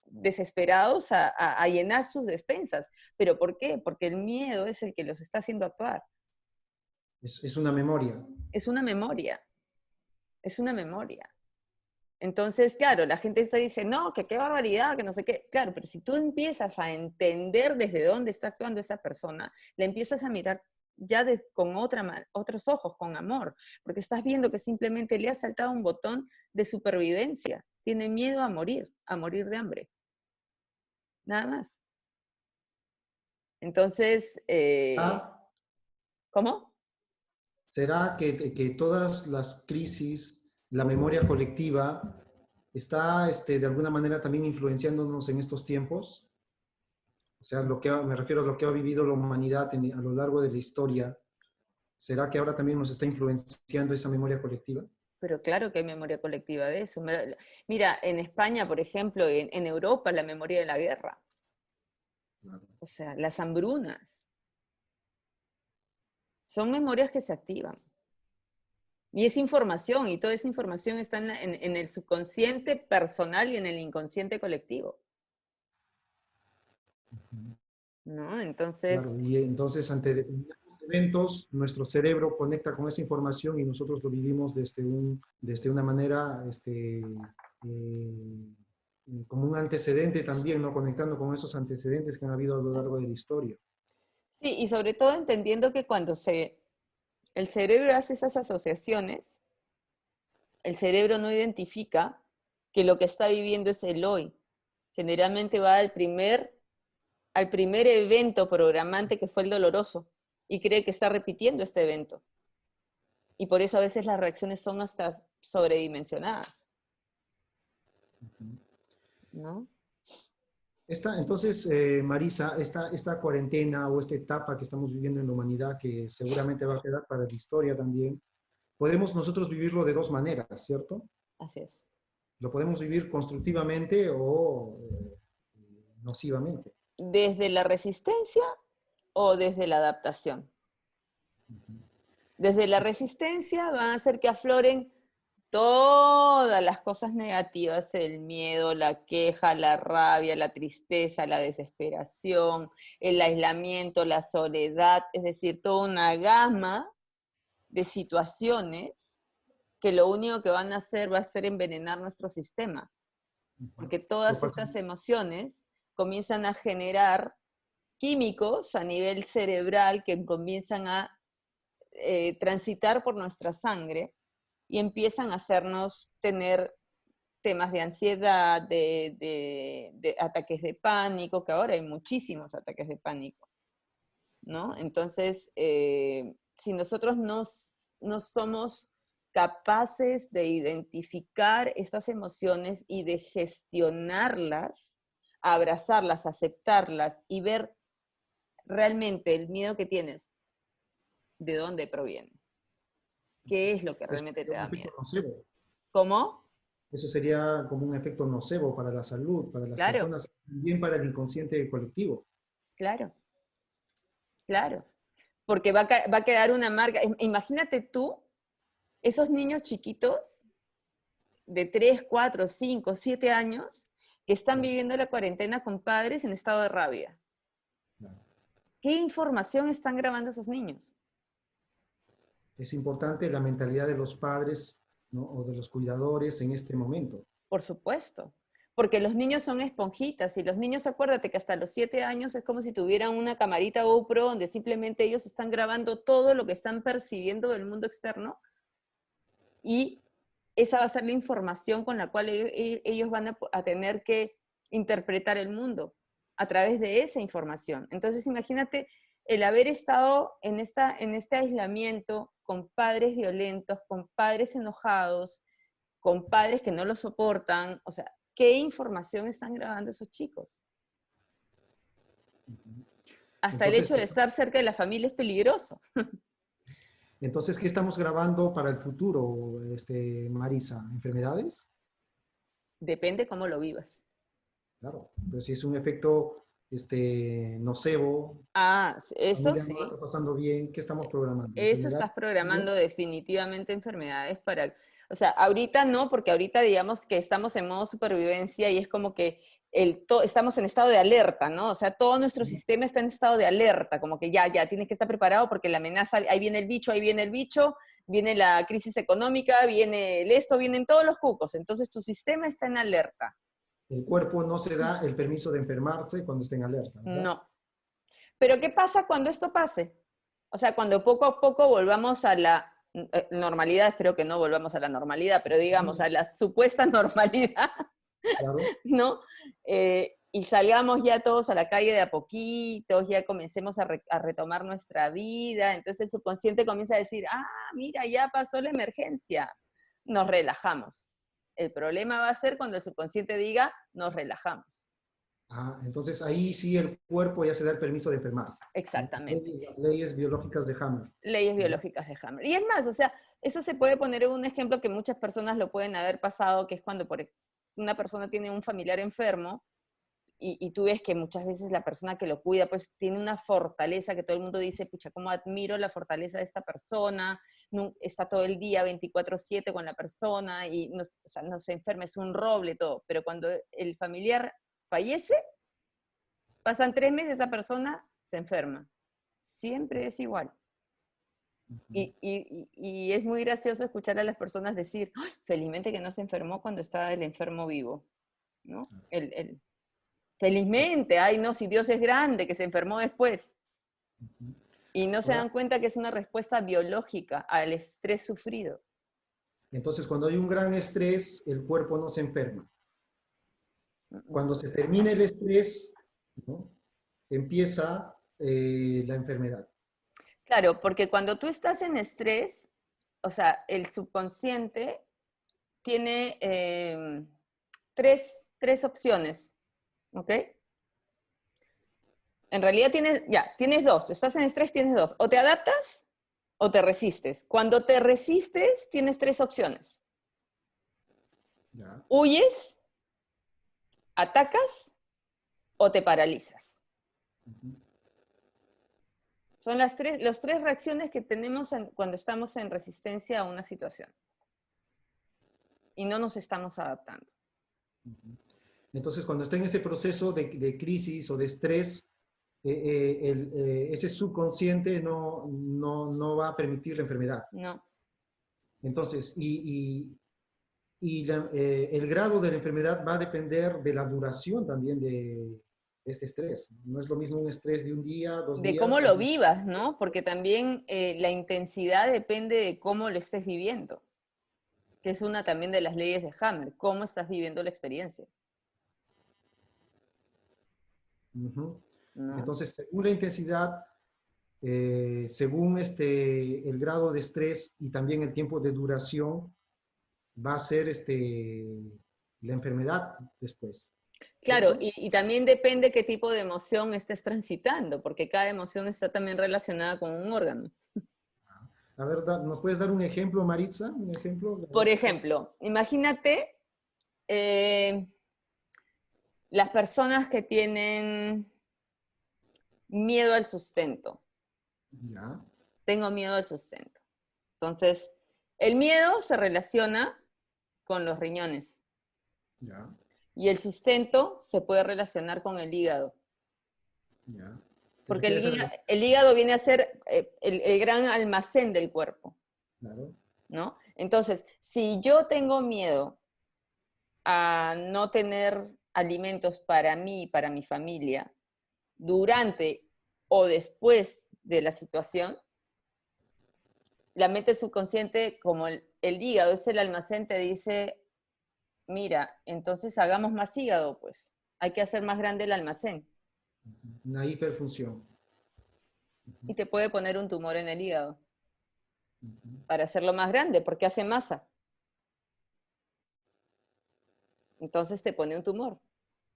desesperados a llenar sus despensas. ¿Pero por qué? Porque el miedo es el que los está haciendo actuar. Es una memoria. Es una memoria, es una memoria. Entonces, claro, la gente está dice, no, que qué barbaridad, que no sé qué. Claro, pero si tú empiezas a entender desde dónde está actuando esa persona, la empiezas a mirar ya con otros ojos, con amor, porque estás viendo que simplemente le ha saltado un botón de supervivencia. Tiene miedo a morir de hambre. Nada más. Entonces, Ah, ¿cómo? ¿será que todas las crisis, la memoria colectiva, está de alguna manera también influenciándonos en estos tiempos? O sea, me refiero a lo que ha vivido la humanidad a lo largo de la historia. ¿Será que ahora también nos está influenciando esa memoria colectiva? Pero claro que hay memoria colectiva de eso. Mira, en España, por ejemplo, en Europa, la memoria de la guerra. Claro. O sea, las hambrunas. Son memorias que se activan. Y es información, y toda esa información está en el subconsciente personal y en el inconsciente colectivo. ¿No? Claro, Entonces, y entonces ante determinados eventos, nuestro cerebro conecta con esa información y nosotros lo vivimos desde una manera, como un antecedente también, ¿no? Conectando con esos antecedentes que han habido a lo largo de la historia. sí, y sobre todo entendiendo que cuando el cerebro hace esas asociaciones, el cerebro no identifica que lo que está viviendo es el hoy. Generalmente va al primer evento programante que fue el doloroso y cree que está repitiendo este evento. Y por eso a veces las reacciones son hasta sobredimensionadas, ¿no? Entonces, Marisa, esta cuarentena o esta etapa que estamos viviendo en la humanidad, que seguramente va a quedar para la historia también, podemos nosotros vivirlo de dos maneras, ¿cierto? Así es. Lo podemos vivir constructivamente o nocivamente. ¿Desde la resistencia o desde la adaptación? Desde la resistencia van a hacer que afloren todas las cosas negativas, el miedo, la queja, la rabia, la tristeza, la desesperación, el aislamiento, la soledad, es decir, toda una gama de situaciones que lo único que van a hacer va a ser envenenar nuestro sistema, porque Lo todas pasa- estas emociones comienzan a generar químicos a nivel cerebral que comienzan a transitar por nuestra sangre y empiezan a hacernos tener temas de ansiedad, de ataques de pánico, que ahora hay muchísimos ataques de pánico, ¿no? Entonces, si nosotros no somos capaces de identificar estas emociones y de gestionarlas, abrazarlas, aceptarlas y ver realmente el miedo que tienes, de dónde proviene, qué es lo que Eso realmente te sería un da efecto miedo. nocebo. ¿Cómo? Eso sería como un efecto nocebo para la salud, para las Claro, personas, también para el inconsciente colectivo. claro, claro. Porque va a quedar una marca. Imagínate tú, esos niños chiquitos de 3, 4, 5, 7 años que están Claro, viviendo la cuarentena con padres en estado de rabia. claro. ¿Qué información están grabando esos niños? Es importante la mentalidad de los padres, ¿no? O de los cuidadores en este momento. Por supuesto. Porque los niños son esponjitas y los niños, acuérdate que hasta los 7 años es como si tuvieran una camarita GoPro donde simplemente ellos están grabando todo lo que están percibiendo del mundo externo y esa va a ser la información con la cual ellos van a tener que interpretar el mundo a través de esa información. Entonces imagínate el haber estado en este aislamiento con padres violentos, con padres enojados, con padres que no lo soportan, o sea, ¿qué información están grabando esos chicos? Hasta el Entonces, hecho de estar cerca de la familia es peligroso. entonces, ¿qué estamos grabando para el futuro, Marisa? ¿Enfermedades? Depende cómo lo vivas. Claro, pero si es un efecto nocebo, Ah, la eso familia no la sí. está pasando bien, ¿qué estamos programando? Eso ¿Enfermedades? estás programando definitivamente enfermedades para, o sea, ahorita no, porque ahorita digamos que estamos en modo supervivencia y es como que estamos en estado de alerta, ¿no? O sea, todo nuestro sistema está en estado de alerta, como que ya tienes que estar preparado porque la amenaza, ahí viene el bicho, ahí viene el bicho, viene la crisis económica, viene esto, vienen todos los cucos, entonces tu sistema está en alerta. El cuerpo no se da el permiso de enfermarse cuando está en alerta, ¿verdad? No. Pero ¿qué pasa cuando esto pase? O sea, cuando poco a poco volvamos a la normalidad, espero que no volvamos a la normalidad, pero digamos a la supuesta normalidad, Claro. ¿no? Y salgamos ya todos a la calle de a poquitos, ya comencemos a retomar nuestra vida, entonces el subconsciente comienza a decir, ah, mira, ya pasó la emergencia, nos relajamos. El problema va a ser cuando el subconsciente diga, nos relajamos. Entonces ahí sí el cuerpo ya se da el permiso de enfermarse. Exactamente. Las leyes biológicas de Hammer. Leyes biológicas de Hammer. Y es más, o sea, eso se puede poner en un ejemplo que muchas personas lo pueden haber pasado, que es cuando una persona tiene un familiar enfermo y tú ves que muchas veces la persona que lo cuida pues tiene una fortaleza que todo el mundo dice, pucha, cómo admiro la fortaleza de esta persona, está todo el día 24/7 con la persona y no, o sea, no se enferma, es un roble todo, pero cuando el familiar fallece, pasan 3 meses, esa persona se enferma. Siempre es igual. Y es muy gracioso escuchar a las personas decir, "Ay, felizmente que no se enfermó cuando estaba el enfermo vivo, ¿no? Felizmente, ay no, si Dios es grande, que se enfermó después. Y no se Ahora, dan cuenta que es una respuesta biológica al estrés sufrido. entonces, cuando hay un gran estrés, el cuerpo no se enferma. Cuando se termina el estrés, ¿no? Empieza la enfermedad. Claro, porque cuando tú estás en estrés, o sea, el subconsciente tiene tres opciones, ¿ok? En realidad tienes dos. Estás en estrés, tienes dos. O te adaptas o te resistes. Cuando te resistes, tienes tres opciones. ¿Ya? Huyes, atacas o te paralizas. Son las tres reacciones que tenemos cuando estamos en resistencia a una situación. Y no nos estamos adaptando. Entonces, cuando está en ese proceso de crisis o de estrés, ese subconsciente no va a permitir la enfermedad. No. Entonces, el grado de la enfermedad va a depender de la duración también de este estrés. No es lo mismo un estrés de un día, dos De cómo días. lo vivas, ¿no? Porque también la intensidad depende de cómo lo estés viviendo, que es una también de las leyes de Hammer, cómo estás viviendo la experiencia, Ujú. ¿no? Entonces, según la intensidad, según el grado de estrés y también el tiempo de duración, va a ser la enfermedad después, Claro, ¿cierto? y también depende qué tipo de emoción estés transitando, porque cada emoción está también relacionada con un órgano. A ver, ¿nos puedes dar un ejemplo, Maritza? Un ejemplo. A Por ver. ejemplo, imagínate eh, las personas que tienen miedo al sustento. Ya, Tengo miedo al sustento. Entonces, el miedo se relaciona con los riñones ya, y el sustento se puede relacionar con el hígado. ya. ¿Te Porque refieres a el hígado viene a ser el gran almacén del cuerpo, claro. ¿no? Entonces, si yo tengo miedo a no tener alimentos para mí y para mi familia durante o después de la situación, la mente subconsciente, como el hígado es el almacén, te dice, mira, entonces hagamos más hígado, pues. Hay que hacer más grande el almacén. Una hiperfunción. Y te puede poner un tumor en el hígado Ujú. para hacerlo más grande, porque hace masa. Entonces te pone un tumor.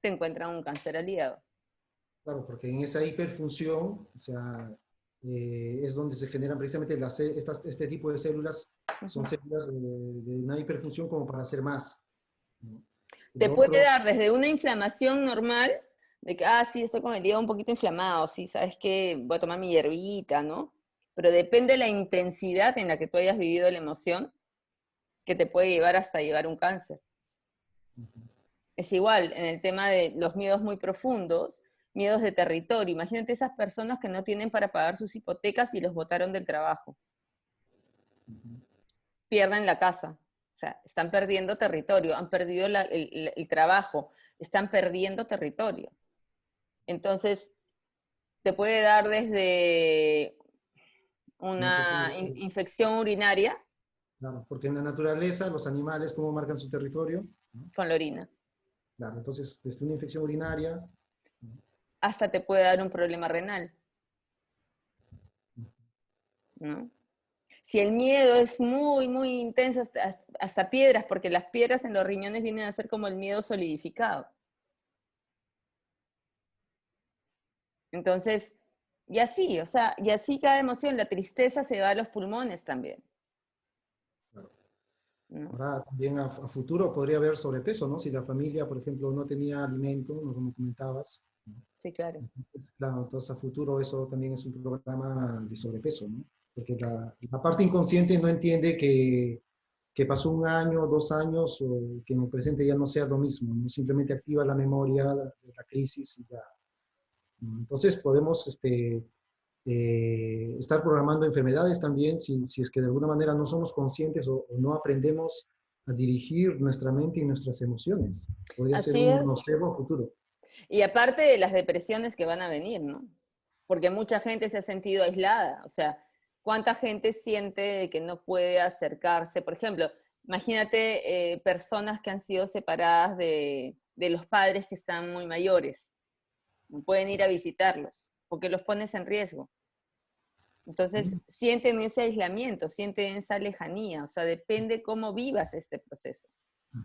Te encuentran un cáncer al hígado. Claro, porque en esa hiperfunción, o sea, es donde se generan precisamente este tipo de células, son Ujú. células de una hiperfunción como para hacer más, ¿no? Te Lo puede otro, dar desde una inflamación normal, de que, sí, estoy con el hígado un poquito inflamado, sí, sabes que voy a tomar mi hierbita, ¿no? Pero depende de la intensidad en la que tú hayas vivido la emoción, que te puede llevar hasta llevar un cáncer. Es igual en el tema de los miedos muy profundos, miedos de territorio. Imagínate esas personas que no tienen para pagar sus hipotecas y los botaron del trabajo. Pierden la casa. O sea, están perdiendo territorio, han perdido el trabajo, están perdiendo territorio. Entonces, te puede dar desde una infección una urinaria. infección urinaria Claro, porque en la naturaleza los animales, ¿cómo marcan su territorio? ¿No? con la orina, Claro, entonces, desde una infección urinaria, hasta te puede dar un problema renal, ¿no? Si el miedo es muy, muy intenso, hasta piedras, porque las piedras en los riñones vienen a ser como el miedo solidificado. Entonces, y así, o sea, y así cada emoción, la tristeza se va a los pulmones también, Claro. ¿no? Ahora también a futuro podría haber sobrepeso, ¿no? Si la familia, por ejemplo, no tenía alimento, ¿no? Como comentabas, ¿no? Sí, claro. Entonces, claro, entonces a futuro eso también es un programa de sobrepeso, ¿no? Porque la parte inconsciente no entiende que pasó un año, 2 años, o que en el presente ya no sea lo mismo, ¿no? Simplemente activa la memoria de la crisis y ya, ¿no? Entonces podemos estar programando enfermedades también si es que de alguna manera no somos conscientes o no aprendemos a dirigir nuestra mente y nuestras emociones. Podría ser Así un es. nocebo a futuro. Y aparte de las depresiones que van a venir, ¿no? Porque mucha gente se ha sentido aislada, o sea, ¿cuánta gente siente que no puede acercarse? Por ejemplo, imagínate personas que han sido separadas de los padres que están muy mayores, no pueden ir a visitarlos, porque los pones en riesgo. Entonces, ¿Mm? sienten ese aislamiento, sienten esa lejanía, o sea, depende cómo vivas este proceso.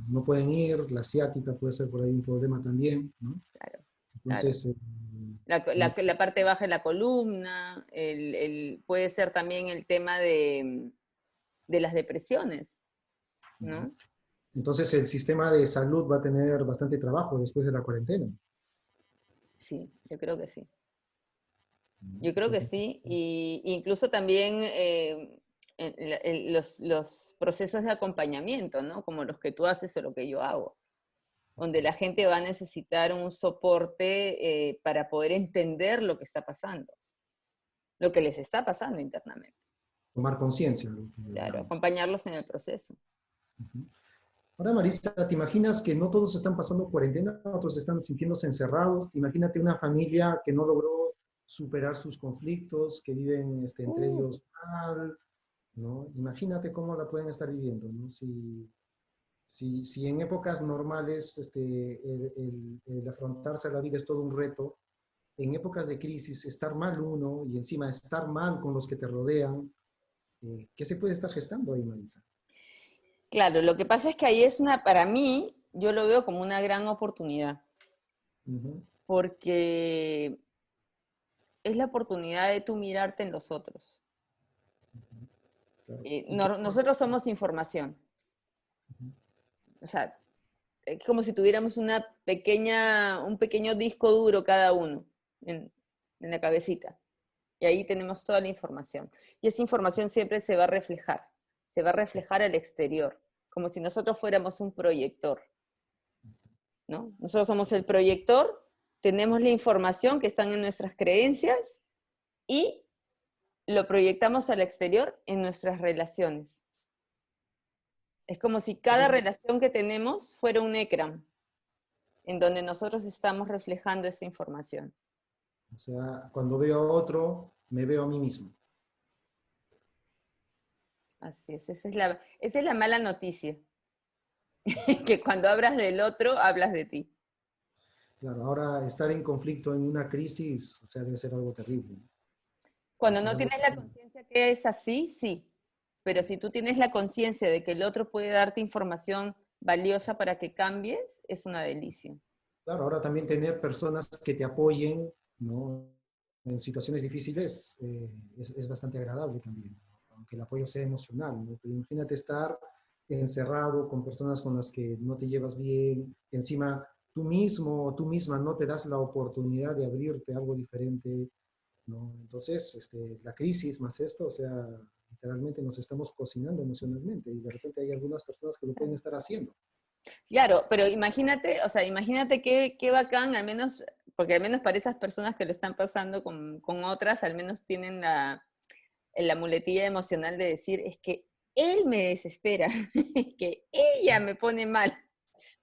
No pueden ir, la asiática puede ser por ahí un problema también, ¿no? Claro, claro. Entonces, La, no, la parte baja de la columna, puede ser también el tema de las depresiones, ¿no? ¿no? Entonces el sistema de salud va a tener bastante trabajo después de la cuarentena, Sí, yo creo que sí. ¿no? Yo O creo sea, que sí. Y incluso también los procesos de acompañamiento, ¿no? Como los que tú haces o lo que yo hago, donde la gente va a necesitar un soporte para poder entender lo que está pasando, lo que les está pasando internamente. tomar conciencia, lo que Claro, digamos. acompañarlos en el proceso. Ujú. Ahora, Marisa, ¿te imaginas que no todos están pasando cuarentena, otros están sintiéndose encerrados? Imagínate una familia que no logró superar sus conflictos, que viven entre Uh, ellos mal, ¿no? Imagínate cómo la pueden estar viviendo, ¿no? Si en épocas normales el afrontarse a la vida es todo un reto, en épocas de crisis estar mal uno y encima estar mal con los que te rodean, ¿qué se puede estar gestando ahí, Marisa? claro, lo que pasa es que ahí es para mí, yo lo veo como una gran oportunidad, Ujú, porque es la oportunidad de tú mirarte en los otros. claro. ¿Y qué? Nosotros somos información, o sea, es como si tuviéramos un pequeño disco duro cada uno en, en la cabecita. Y ahí tenemos toda la información. Y esa información siempre se va a reflejar al exterior, como si nosotros fuéramos un proyector, ¿no? Nosotros somos el proyector, tenemos la información que están en nuestras creencias y lo proyectamos al exterior en nuestras relaciones. Es como si cada relación que tenemos fuera un ecran, en donde nosotros estamos reflejando esa información. O sea, cuando veo a otro, me veo a mí mismo. Así es, esa es la mala noticia, que cuando hablas del otro, hablas de ti. Claro, ahora estar en conflicto en una crisis, o sea, debe ser algo terrible. Debe Cuando ser no algo tienes la terrible. conciencia que es así, sí. Pero si tú tienes la conciencia de que el otro puede darte información valiosa para que cambies, es una delicia. Claro, ahora también tener personas que te apoyen, ¿no? En situaciones difíciles es bastante agradable también, ¿no? Aunque el apoyo sea emocional, ¿no? Pero imagínate estar encerrado con personas con las que no te llevas bien, encima tú mismo o tú misma no te das la oportunidad de abrirte a algo diferente, ¿no? Entonces, la crisis más esto, o sea, literalmente nos estamos cocinando emocionalmente y de repente hay algunas personas que lo pueden estar haciendo. Claro, pero imagínate, o sea, imagínate qué bacán, al menos, porque al menos para esas personas que lo están pasando con otras, al menos tienen la muletilla emocional de decir, es que él me desespera, es que ella me pone mal.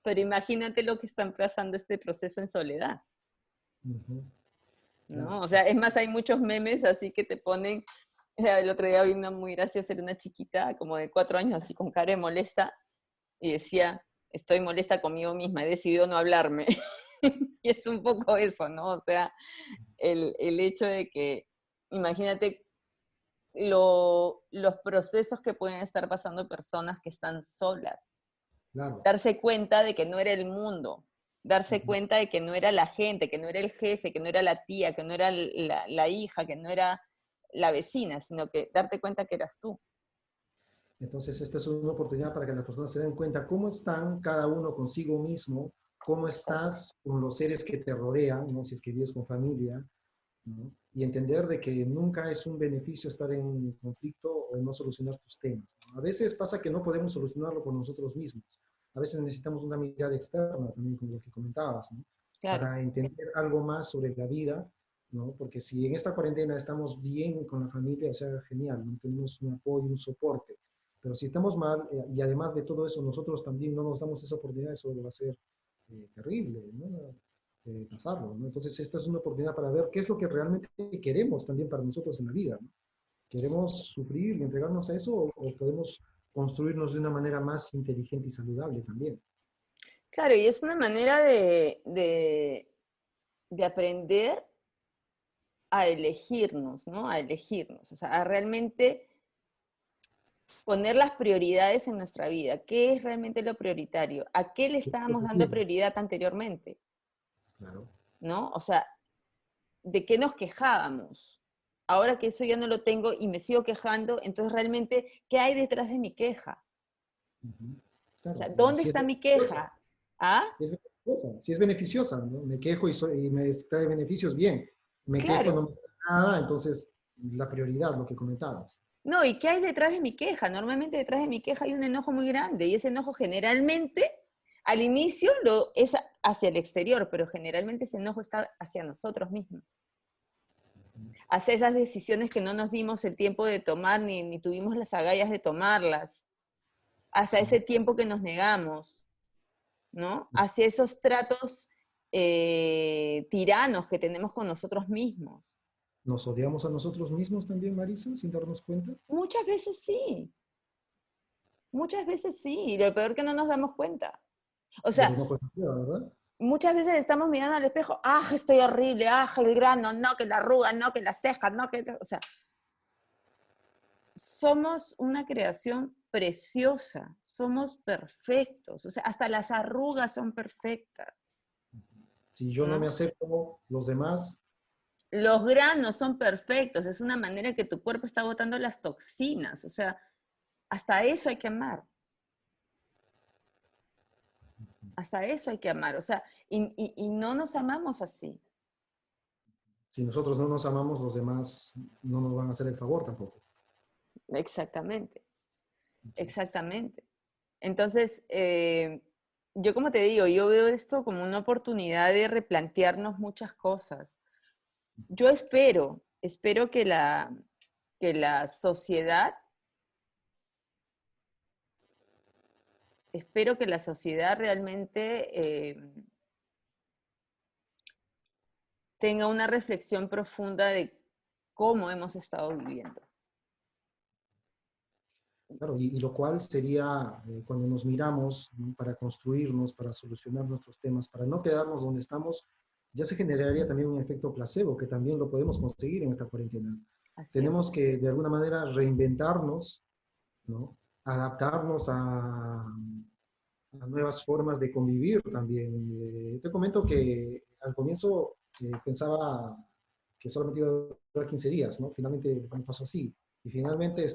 Pero imagínate lo que están pasando este proceso en soledad, Ujú, claro. ¿no? O sea, es más, hay muchos memes así que te ponen, el otro día vi una muy graciosa, era una chiquita como de 4 años, así con cara de molesta, y decía, estoy molesta conmigo misma, he decidido no hablarme. Y es un poco eso, ¿no? O sea, el hecho de que, imagínate los procesos que pueden estar pasando personas que están solas. Claro, Darse cuenta de que no era el mundo, darse cuenta de que no era la gente, que no era el jefe, que no era la tía, que no era la hija, que no era la vecina, sino que darte cuenta que eras tú. Entonces, esta es una oportunidad para que las personas se den cuenta cómo están cada uno consigo mismo, cómo Exacto. estás con los seres que te rodean, ¿no? Si es que vives con familia, ¿no? Y entender de que nunca es un beneficio estar en conflicto o no solucionar tus temas, ¿no? A veces pasa que no podemos solucionarlo por nosotros mismos. A veces necesitamos una mirada externa, también como lo que comentabas, ¿no? Claro. Para entender algo más sobre la vida, ¿no? Porque si en esta cuarentena estamos bien con la familia, o sea, genial, ¿no? Tenemos un apoyo, un soporte. Pero si estamos mal, y además de todo eso, nosotros también no nos damos esa oportunidad, eso va a ser terrible, ¿no? Pasarlo, ¿no? Entonces, esta es una oportunidad para ver qué es lo que realmente queremos también para nosotros en la vida, ¿no? ¿Queremos sufrir y entregarnos a eso o podemos construirnos de una manera más inteligente y saludable también? Claro, y es una manera de aprender a elegirnos, ¿no? A elegirnos, o sea, a realmente poner las prioridades en nuestra vida. ¿Qué es realmente lo prioritario? ¿A qué le Lo estábamos que dando quiero, prioridad anteriormente? claro. ¿No? O sea, ¿de qué nos quejábamos? Ahora que eso ya no lo tengo y me sigo quejando, entonces realmente, ¿qué hay detrás de mi queja? Ujú. O sea, Claro, ¿dónde si es está mi beneficiosa, queja? ¿Ah? si es beneficiosa, si es beneficiosa, ¿no? Me quejo y me trae beneficios, bien. Me quejo, no Claro. me trae nada, entonces la prioridad, lo que comentabas. No, ¿y qué hay detrás de mi queja? Normalmente detrás de mi queja hay un enojo muy grande y ese enojo generalmente al inicio es hacia el exterior, pero generalmente ese enojo está hacia nosotros mismos. Hacia esas decisiones que no nos dimos el tiempo de tomar ni tuvimos las agallas de tomarlas. Hacia Sí. ese tiempo que nos negamos, ¿no? Hacia esos tratos tiranos que tenemos con nosotros mismos. ¿Nos odiamos a nosotros mismos también, Marisa, sin darnos cuenta? Muchas veces sí, y lo peor que no nos damos cuenta. O Y el sea, enojo es feo, ¿verdad? muchas veces estamos mirando al espejo, ¡ah, estoy horrible! ¡Ah, el grano! No, que la arruga, no, que las cejas, no, que... O sea, somos una creación preciosa, somos perfectos, o sea, hasta las arrugas son perfectas, Si yo no me ¿no? acepto, los demás, Los granos son perfectos, es una manera que tu cuerpo está botando las toxinas, o sea, hasta eso hay que amar, hasta eso hay que amar, o sea, y no nos amamos así. si nosotros no nos amamos, los demás no nos van a hacer el favor tampoco. Exactamente, exactamente. Entonces, yo como te digo, yo veo esto como una oportunidad de replantearnos muchas cosas. Yo espero que la sociedad, espero que la sociedad realmente tenga una reflexión profunda de cómo hemos estado viviendo. Claro, y lo cual sería cuando nos miramos, ¿no? Para construirnos, para solucionar nuestros temas, para no quedarnos donde estamos, ya se generaría también un efecto placebo, que también lo podemos conseguir en esta cuarentena. Así es. Tenemos que de alguna manera reinventarnos, ¿no? Adaptarnos a nuevas formas de convivir también. Te comento que al comienzo pensaba que solamente iba a durar 15 días, ¿no? Finalmente me pasó así. Y finalmente,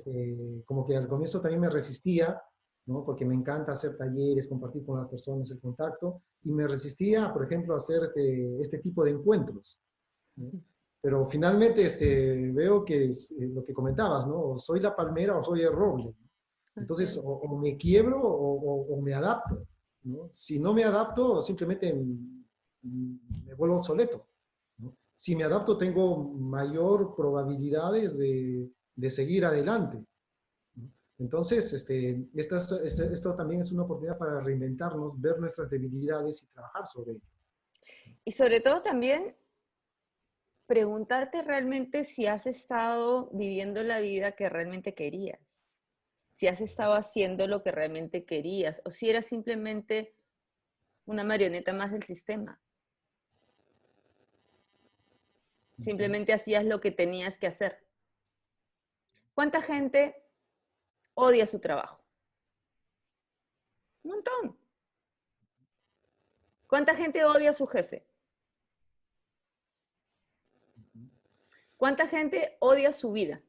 como que al comienzo también me resistía, ¿no? Porque me encanta hacer talleres, compartir con las personas el contacto, y me resistía, por ejemplo, a hacer este tipo de encuentros, ¿no? Pero finalmente veo que es lo que comentabas, ¿no? O soy la palmera o soy el roble. Así Entonces, es. o me quiebro o me adapto, ¿no? Si no me adapto, simplemente me vuelvo obsoleto, ¿no? Si me adapto, tengo mayor probabilidades de seguir adelante, ¿no? Entonces, esto también es una oportunidad para reinventarnos, ver nuestras debilidades y trabajar sobre ello. Y sobre todo también preguntarte realmente si has estado viviendo la vida que realmente querías, si has estado haciendo lo que realmente querías, o si eras simplemente una marioneta más del sistema. Ujú. Simplemente hacías lo que tenías que hacer. ¿Cuánta gente odia su trabajo? Un montón. ¿Cuánta gente odia a su jefe? ¿Cuánta gente odia su vida?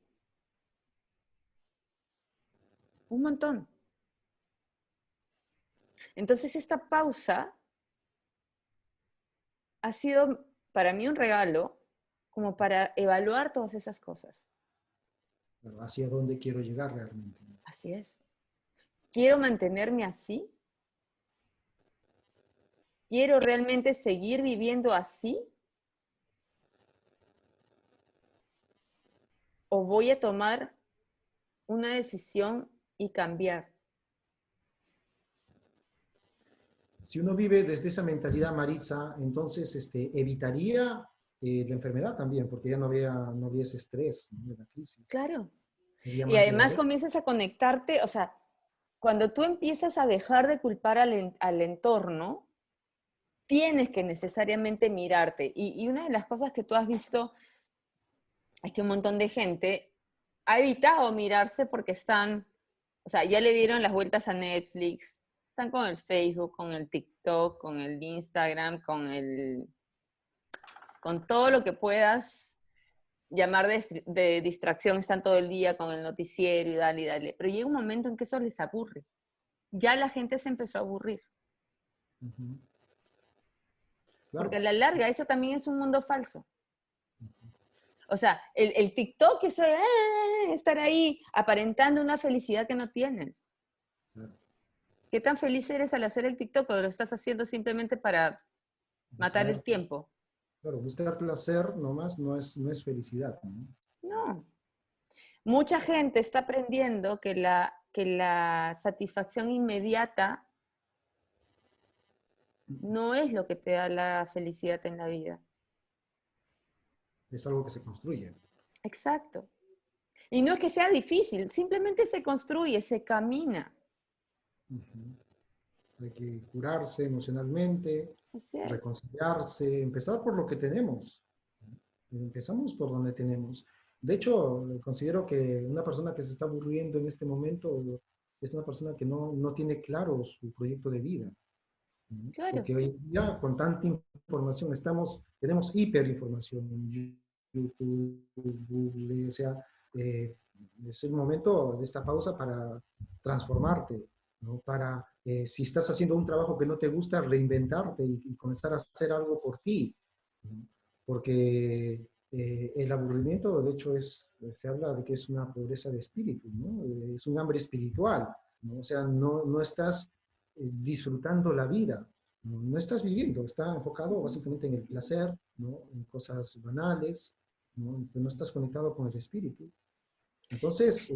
Un montón. Entonces esta pausa ha sido para mí un regalo como para evaluar todas esas cosas. Pero ¿hacia dónde quiero llegar realmente? Así es. ¿Quiero mantenerme así? ¿Quiero realmente seguir viviendo así? ¿O voy a tomar una decisión y cambiar? Si uno vive desde esa mentalidad, Marisa, entonces evitaría la enfermedad también, porque ya no había ese estrés, ¿no? De la crisis. Claro. Sería Y más además llevadero. comienzas a conectarte, o sea, cuando tú empiezas a dejar de culpar al entorno, tienes que necesariamente mirarte. Y una de las cosas que tú has visto es que un montón de gente ha evitado mirarse porque están, o sea, ya le dieron las vueltas a Netflix, están con el Facebook, con el TikTok, con el Instagram, con todo lo que puedas llamar de distracción, están todo el día con el noticiero y dale y dale. Pero llega un momento en que eso les aburre. Ya la gente se empezó a aburrir. Ujú. Porque a Claro. la larga eso también es un mundo falso. O sea, el TikTok es estar ahí aparentando una felicidad que no tienes. Claro. ¿Qué tan feliz eres al hacer el TikTok o lo estás haciendo simplemente para matar el Buscar, tiempo? claro, buscar placer nomás no es felicidad, ¿no? No. Mucha gente está aprendiendo que la satisfacción inmediata no es lo que te da la felicidad en la vida. Es algo que se construye. Exacto. Y no es que sea difícil, simplemente se construye, se camina. Ujú. Hay que curarse emocionalmente, Así es. reconciliarse, empezar por lo que tenemos. Empezamos por donde tenemos. De hecho, considero que una persona que se está aburriendo en este momento es una persona que no tiene claro su proyecto de vida, ¿no? Claro. Porque hoy ya con tanta información tenemos hiperinformación, YouTube, Google, o sea, eh, es el momento de esta pausa para transformarte, ¿no? Para, si estás haciendo un trabajo que no te gusta, reinventarte y comenzar a hacer algo por ti, ¿no? Porque el aburrimiento, de hecho, se habla de que es una pobreza de espíritu, ¿no? Es un hambre espiritual, ¿no? O sea, no estás disfrutando la vida, no estás viviendo, está enfocado básicamente en el placer, ¿no? En cosas banales, no estás conectado con el espíritu. Entonces,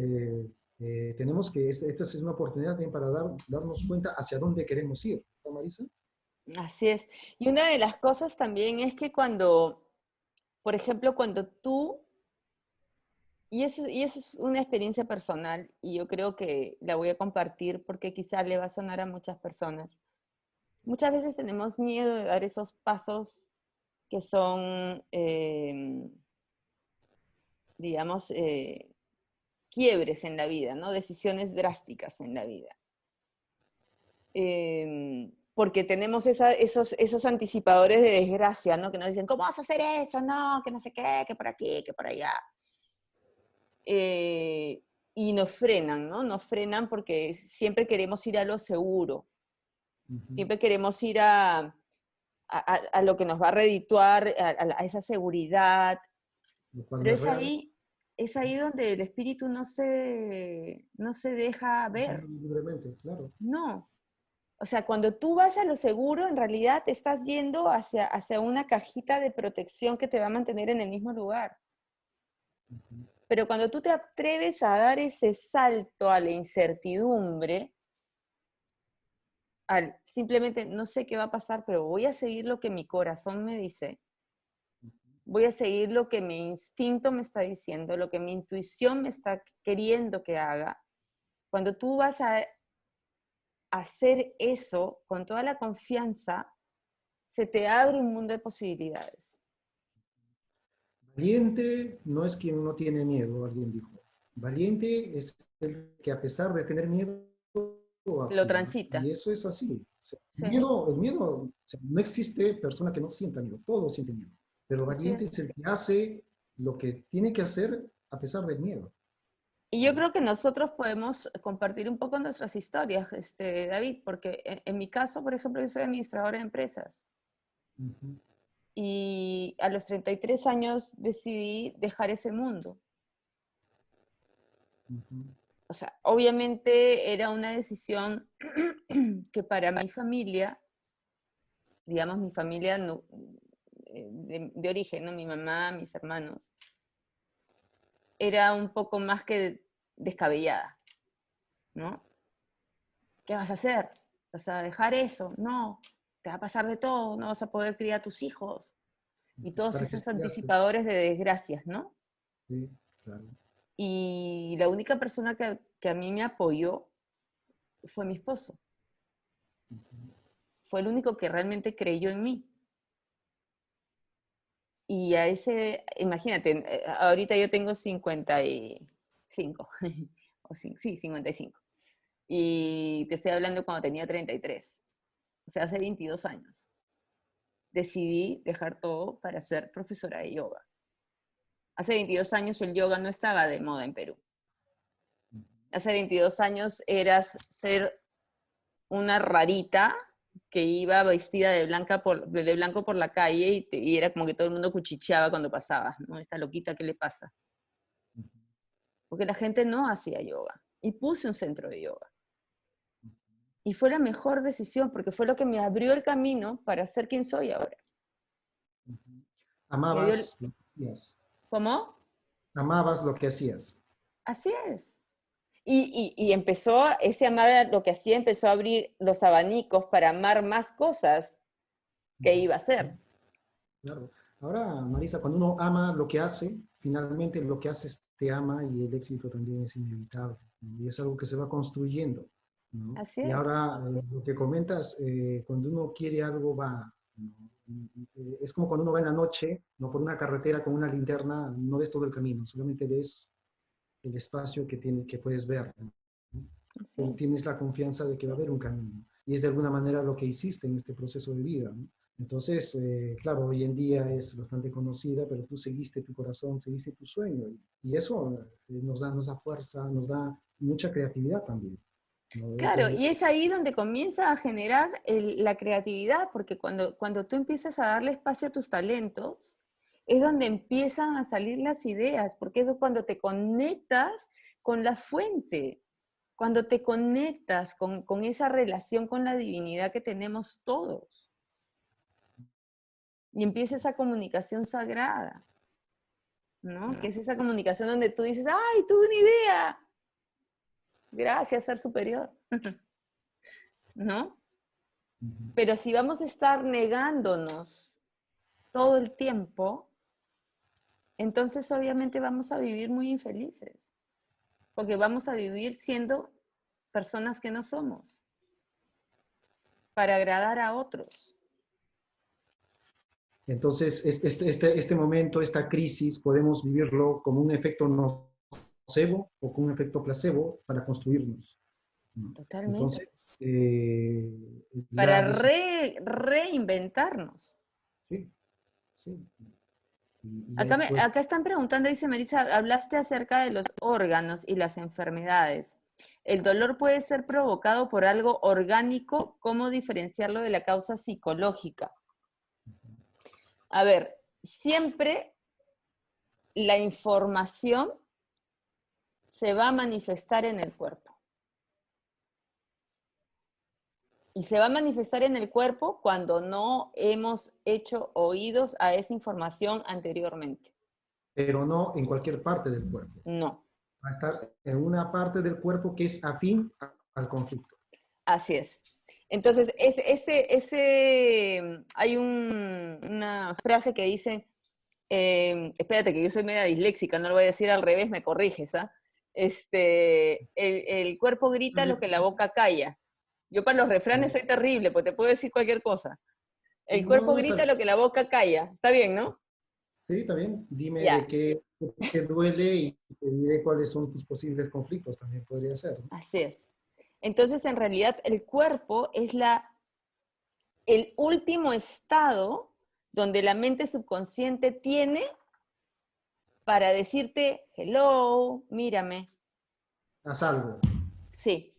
tenemos que, esta es una oportunidad también para darnos cuenta hacia dónde queremos ir, ¿no, Marisa? Así es. Y una de las cosas también es que cuando, por ejemplo, cuando tú, y eso es una experiencia personal, y yo creo que la voy a compartir porque quizá le va a sonar a muchas personas. Muchas veces tenemos miedo de dar esos pasos que son, digamos, quiebres en la vida, ¿no? Decisiones drásticas en la vida. Porque tenemos esos anticipadores de desgracia, ¿no? Que nos dicen, ¿cómo vas a hacer eso? No, que no sé qué, que por aquí, que por allá. Y nos frenan, ¿no? Nos frenan porque siempre queremos ir a lo seguro, Ujú. siempre queremos ir a lo que nos va a redituar, a esa seguridad, Lo cual pero no es real. es ahí donde el espíritu no se deja No se ver, mueve libremente, claro. no. O sea, cuando tú vas a lo seguro, en realidad te estás yendo hacia una cajita de protección que te va a mantener en el mismo lugar. Ujú. Pero cuando tú te atreves a dar ese salto a la incertidumbre, al simplemente no sé qué va a pasar, pero voy a seguir lo que mi corazón me dice, voy a seguir lo que mi instinto me está diciendo, lo que mi intuición me está queriendo que haga. Cuando tú vas a hacer eso con toda la confianza, se te abre un mundo de posibilidades. Valiente no es quien no tiene miedo, alguien dijo. Valiente es el que a pesar de tener miedo, Lo actúa. transita. Y eso es así. O sea, Sí, el miedo, o sea, no existe persona que no sienta miedo, todos sienten miedo. Pero así valiente es es. el que hace lo que tiene que hacer a pesar del miedo. Y yo creo que nosotros podemos compartir un poco nuestras historias, David, porque en mi caso, por ejemplo, yo soy administradora de empresas Ujú, y a los 33 años decidí dejar ese mundo. ujú, O sea, obviamente era una decisión que para mi familia, digamos mi familia de origen, ¿no? Mi mamá, mis hermanos, era un poco más que descabellada, ¿no? ¿Qué vas a hacer? ¿Vas a dejar eso? No, te va a pasar de todo, no vas a poder criar a tus hijos. Y ujú. todos ¿Para qué esos estudiaste? anticipadores de desgracias, ¿no? Sí, claro. Y la única persona que a mí me apoyó fue mi esposo. Ujú, Fue el único que realmente creyó en mí. Y a ese, imagínate, ahorita yo tengo 55, o sí, 55. Y te estoy hablando cuando tenía 33, o sea, hace 22 años. Decidí dejar todo para ser profesora de yoga. Hace 22 años el yoga no estaba de moda en Perú. ujú. Hace 22 años eras ser una rarita que iba vestida de blanco por la calle y era como que todo el mundo cuchicheaba cuando pasabas, ¿no? Esta loquita, ¿qué le pasa? Porque la gente no hacía yoga. Y puse un centro de yoga. Y fue la mejor decisión porque fue lo que me abrió el camino para ser quien soy ahora. Ujú. Me dio, Amabas lo que hacías. ¿cómo? Amabas lo que hacías. Así es. Y empezó, ese amar a lo que hacía empezó a abrir los abanicos para amar más cosas que iba a Ujú. hacer. Claro. Ahora, Marisa, cuando uno ama lo que hace, finalmente lo que haces te ama y el éxito también es inevitable, ¿no? Y es algo que se va construyendo, ¿no? Así Y es. ahora, lo que comentas, cuando uno quiere algo va, ¿no? Es como cuando uno va en la noche, ¿no? Por una carretera con una linterna, no ves todo el camino, solamente ves el espacio que puedes ver, ¿no? Así Y es. tienes la confianza de que va a haber un camino. Y es de alguna manera lo que hiciste en este proceso de vida, ¿no? Entonces, claro, hoy en día es bastante conocida, pero tú seguiste tu corazón, seguiste tu sueño. Y eso nos da fuerza, nos da mucha creatividad también, ¿no? Claro, Entonces, y es ahí donde comienza a generar la creatividad, porque cuando tú empiezas a darle espacio a tus talentos, es donde empiezan a salir las ideas, porque eso es cuando te conectas con la fuente, cuando te conectas con esa relación con la divinidad que tenemos todos, y empieza esa comunicación sagrada, ¿no? Que es esa comunicación donde tú dices, ¡ay, tuve una idea! Gracias, ser superior, ¿no? ujú. Pero si vamos a estar negándonos todo el tiempo, entonces obviamente vamos a vivir muy infelices, porque vamos a vivir siendo personas que no somos, para agradar a otros. Entonces, este momento, esta crisis, podemos vivirlo como un efecto nocebo o como un efecto placebo para construirnos, ¿no? Totalmente. Entonces, eh, Para la decisión, reinventarnos. sí, sí. Y ahí, pues, Acá están preguntando, dice Melissa, hablaste acerca de los órganos y las enfermedades. ¿El dolor puede ser provocado por algo orgánico? ¿Cómo diferenciarlo de la causa psicológica? A ver, siempre la información se va a manifestar en el cuerpo. Y se va a manifestar en el cuerpo cuando no hemos hecho oídos a esa información anteriormente. pero no en cualquier parte del cuerpo. No, Va a estar en una parte del cuerpo que es afín al conflicto. así es. Entonces, hay una frase que dice, espérate que yo soy media disléxica, no lo voy a decir al revés, me corriges, ¿ah? El cuerpo grita lo que la boca calla. Yo para los refranes soy terrible, pues te puedo decir cualquier cosa. El No, cuerpo no está grita bien. lo que la boca calla. Está bien, ¿no? Sí, está bien. Dime Ya, de qué te duele y te diré cuáles son tus posibles conflictos, también podría ser, ¿no? así es. Entonces, en realidad, el cuerpo es el último estado donde la mente subconsciente tiene para decirte, hello, mírame. Haz algo. Sí.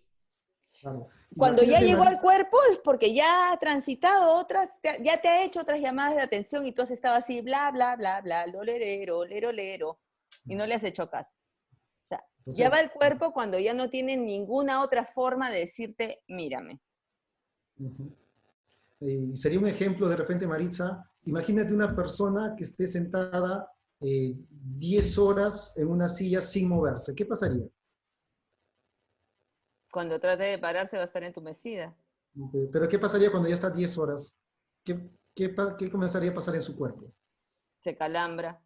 Claro. Cuando ya Imagínate, llegó María. al cuerpo es porque ya ha transitado otras, ya te ha hecho otras llamadas de atención y tú has estado así, bla, bla, bla, bla, lolero, lero, lero, y no le has hecho caso. O sea, ya Entonces, va el cuerpo cuando ya no tiene ninguna otra forma de decirte, mírame. ujú. Y sería un ejemplo de repente, Maritza, imagínate una persona que esté sentada 10 horas en una silla sin moverse. ¿Qué pasaría? Cuando trate de pararse va a estar entumecida. Pero ¿qué pasaría cuando ya está 10 horas? ¿Qué comenzaría a pasar en su cuerpo? Se calambra,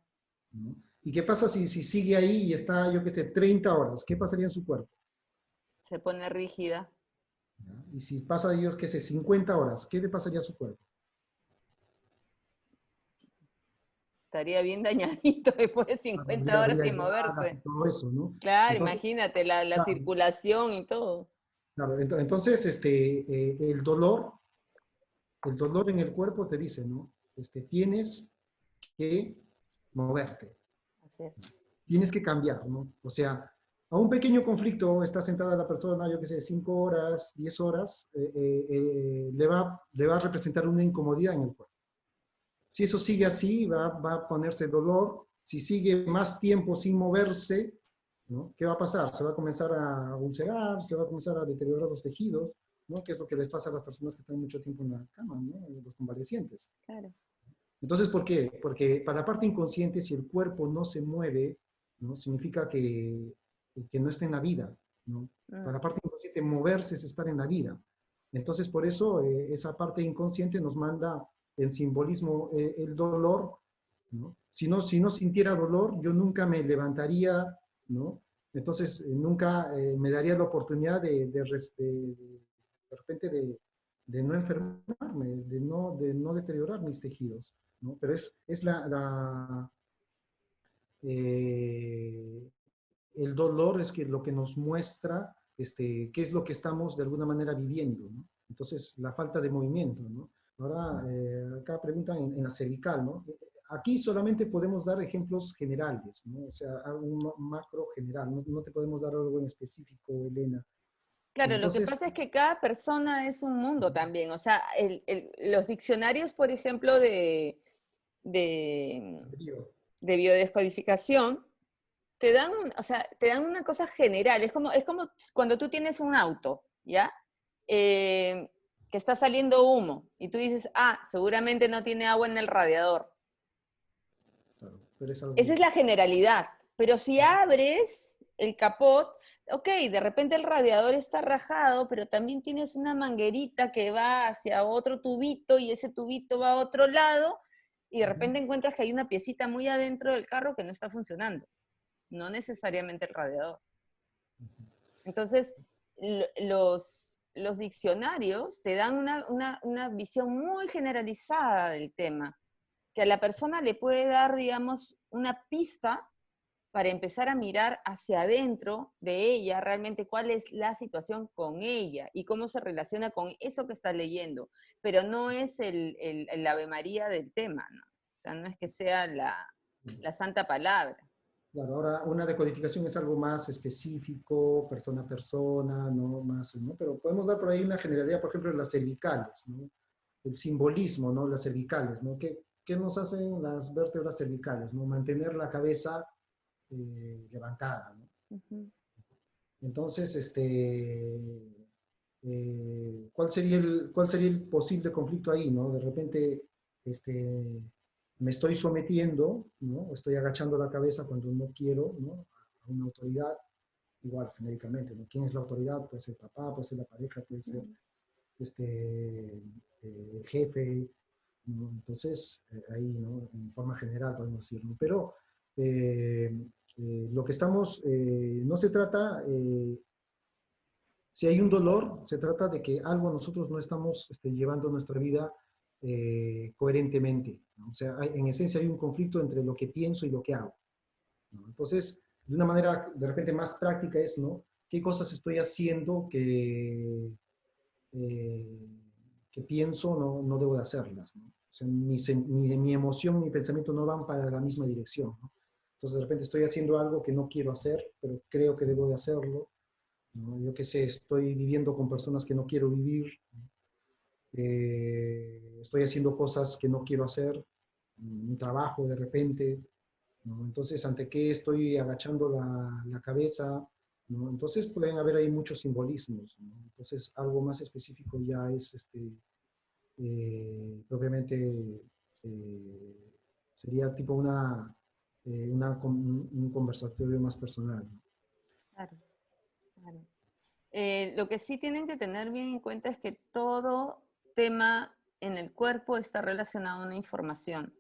¿No? ¿Y qué pasa si sigue ahí y está, yo qué sé, 30 horas? ¿Qué pasaría en su cuerpo? se pone rígida, ¿Ya? Y si pasa, yo qué sé, 50 horas, ¿qué le pasaría a su cuerpo? estaría bien dañadito después de 50 horas Habría sin llagas y moverse. todo eso, ¿no? Claro, Entonces, imagínate la claro, circulación y todo. claro, entonces el dolor en el cuerpo te dice, ¿no? Tienes que moverte, Así es. tienes que cambiar, ¿no? O sea, a un pequeño conflicto está sentada la persona, yo qué sé, 5 horas, 10 horas, le va a representar una incomodidad en el cuerpo. Si eso sigue así, va a ponerse dolor. Si sigue más tiempo sin moverse, ¿no? ¿Qué va a pasar? Se va a comenzar a ulcerar, se va a comenzar a deteriorar los tejidos, ¿no? Que es lo que les pasa a las personas que están mucho tiempo en la cama, ¿no? Los convalecientes. Claro. Entonces, ¿por qué? Porque para la parte inconsciente, si el cuerpo no se mueve, ¿no? Significa que no está en la vida, ¿no? Para Mm. la parte inconsciente, moverse es estar en la vida. Entonces, por eso, esa parte inconsciente nos manda en simbolismo el dolor, ¿no? Si no sintiera dolor, yo nunca me levantaría, ¿no? Entonces, nunca me daría la oportunidad de repente de no enfermarme, de no deteriorar mis tejidos, ¿no? Pero es eh, el dolor es que lo que nos muestra qué es lo que estamos de alguna manera viviendo, ¿no? Entonces, la falta de movimiento, ¿no? Ahora, acá preguntan en la cervical, ¿no? Aquí solamente podemos dar ejemplos generales, ¿no? O sea, un macro general, no te podemos dar algo en específico, Elena. Claro, lo que Entonces, pasa es que cada persona es un mundo también. O sea, los diccionarios, por ejemplo, de, digo, de biodescodificación, te dan, o sea, te dan una cosa general. Es como cuando tú tienes un auto, ¿ya? Eh, que está saliendo humo y tú dices, ah, seguramente no tiene agua en el radiador. claro, pero es algo. Esa es la generalidad. Pero si abres el capot, ok, de repente el radiador está rajado, pero también tienes una manguerita que va hacia otro tubito y ese tubito va a otro lado y de Ujú, repente encuentras que hay una piecita muy adentro del carro que no está funcionando. No necesariamente el radiador. Entonces, los diccionarios te dan una visión muy generalizada del tema, que a la persona le puede dar, digamos, una pista para empezar a mirar hacia adentro de ella realmente cuál es la situación con ella y cómo se relaciona con eso que está leyendo. Pero no es el Ave María del tema, ¿no? O sea, no es que sea la santa palabra. claro, ahora una decodificación es algo más específico, persona a persona, ¿no? Más, ¿no? Pero podemos dar por ahí una generalidad, por ejemplo, en las cervicales, ¿no? El simbolismo, ¿no? Las cervicales, ¿no? ¿Qué nos hacen las vértebras cervicales, ¿no? Mantener la cabeza levantada, ¿no? Ujú. Entonces, ¿cuál sería el posible conflicto ahí, ¿no? De repente, me estoy sometiendo, ¿no? Estoy agachando la cabeza cuando no quiero, ¿no? A una autoridad, igual, genéricamente, ¿no? ¿Quién es la autoridad? Puede ser papá, puede ser la pareja, puede ser el jefe, ¿no? Entonces, ahí, ¿no? En forma general podemos decir, ¿no? Pero eh, lo que estamos, no se trata, si hay un dolor, se trata de que algo nosotros no estamos llevando nuestra vida coherentemente, ¿no? O sea, en esencia hay un conflicto entre lo que pienso y lo que hago, ¿no? Entonces, de una manera de repente más práctica es, ¿no? qué cosas estoy haciendo eh, que pienso no debo de hacerlas, ¿no? O sea, mi emoción, mi pensamiento no van para la misma dirección, ¿no? Entonces, de repente estoy haciendo algo que no quiero hacer, pero creo que debo de hacerlo, ¿no? Yo qué sé, estoy viviendo con personas que no quiero vivir, ¿no? Estoy haciendo cosas que no quiero hacer, un trabajo de repente, ¿no? Entonces, ¿ante qué estoy agachando la cabeza? ¿No? Entonces, pueden haber ahí muchos simbolismos, ¿no? Entonces, algo más específico ya es, propiamente, eh, sería tipo un conversatorio más personal, ¿no? Claro, claro. Lo que sí tienen que tener bien en cuenta es que todo tema en el cuerpo está relacionado a una información.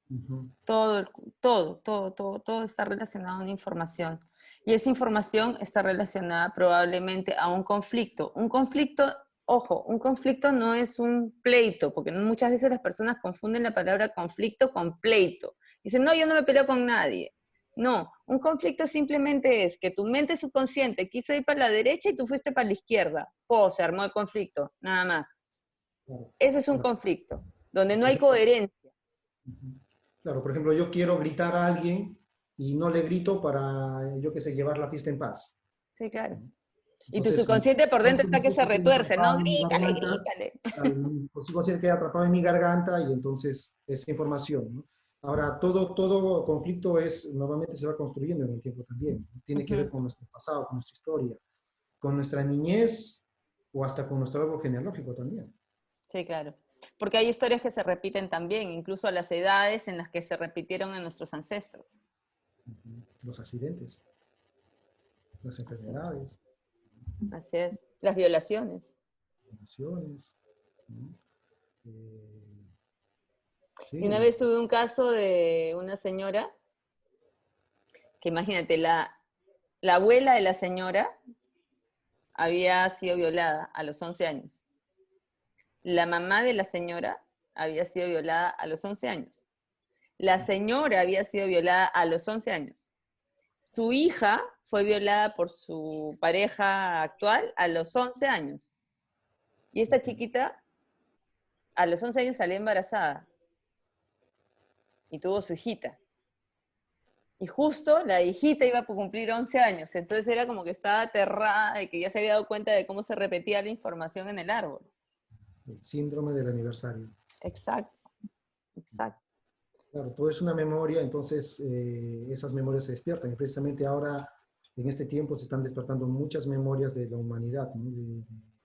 Ujú. Todo, todo está relacionado a una información. Y esa información está relacionada probablemente a un conflicto. Un conflicto, ojo, un conflicto no es un pleito, porque muchas veces las personas confunden la palabra conflicto con pleito. Dicen, no, yo no me peleo con nadie. No, un conflicto simplemente es que tu mente subconsciente quiso ir para la derecha y tú fuiste para la izquierda. Se armó el conflicto, nada más. Claro, Ese es un claro. conflicto, donde no Por hay ejemplo, coherencia. ujú. Claro, por ejemplo, yo quiero gritar a alguien y no le grito para, yo qué sé, llevar la fiesta en paz, Sí, claro. ¿no? Y tu Entonces, subconsciente por mi dentro está que se subconsciente queda retuerce, ¿no? atrapado en mi Grítale, garganta, grítale. el subconsciente queda atrapado en mi garganta y entonces esa información, ¿no? Ahora, todo conflicto normalmente se va construyendo en el tiempo también, ¿no? Tiene que ver Ujú. con nuestro pasado, con nuestra historia, con nuestra niñez o hasta con nuestro árbol genealógico también. Sí, claro. Porque hay historias que se repiten también, incluso a las edades en las que se repitieron en nuestros ancestros. Ujú. Los accidentes, las Así es. enfermedades, Así es. Las violaciones. emociones, ¿no? Eh, Y una sí. vez tuve un caso de una señora, que imagínate, la abuela de la señora había sido violada a los 11 años. La mamá de la señora había sido violada a los 11 años. La señora había sido violada a los 11 años. Su hija fue violada por su pareja actual a los 11 años. Y esta chiquita a los 11 años salió embarazada y tuvo su hijita. Y justo la hijita iba a cumplir 11 años. Entonces era como que estaba aterrada de que ya se había dado cuenta de cómo se repetía la información en el árbol. El síndrome del aniversario. Exacto, exacto. Claro, todo es una memoria, entonces esas memorias se despiertan. Y precisamente ahora, en este tiempo, se están despertando muchas memorias de la humanidad, ¿no? De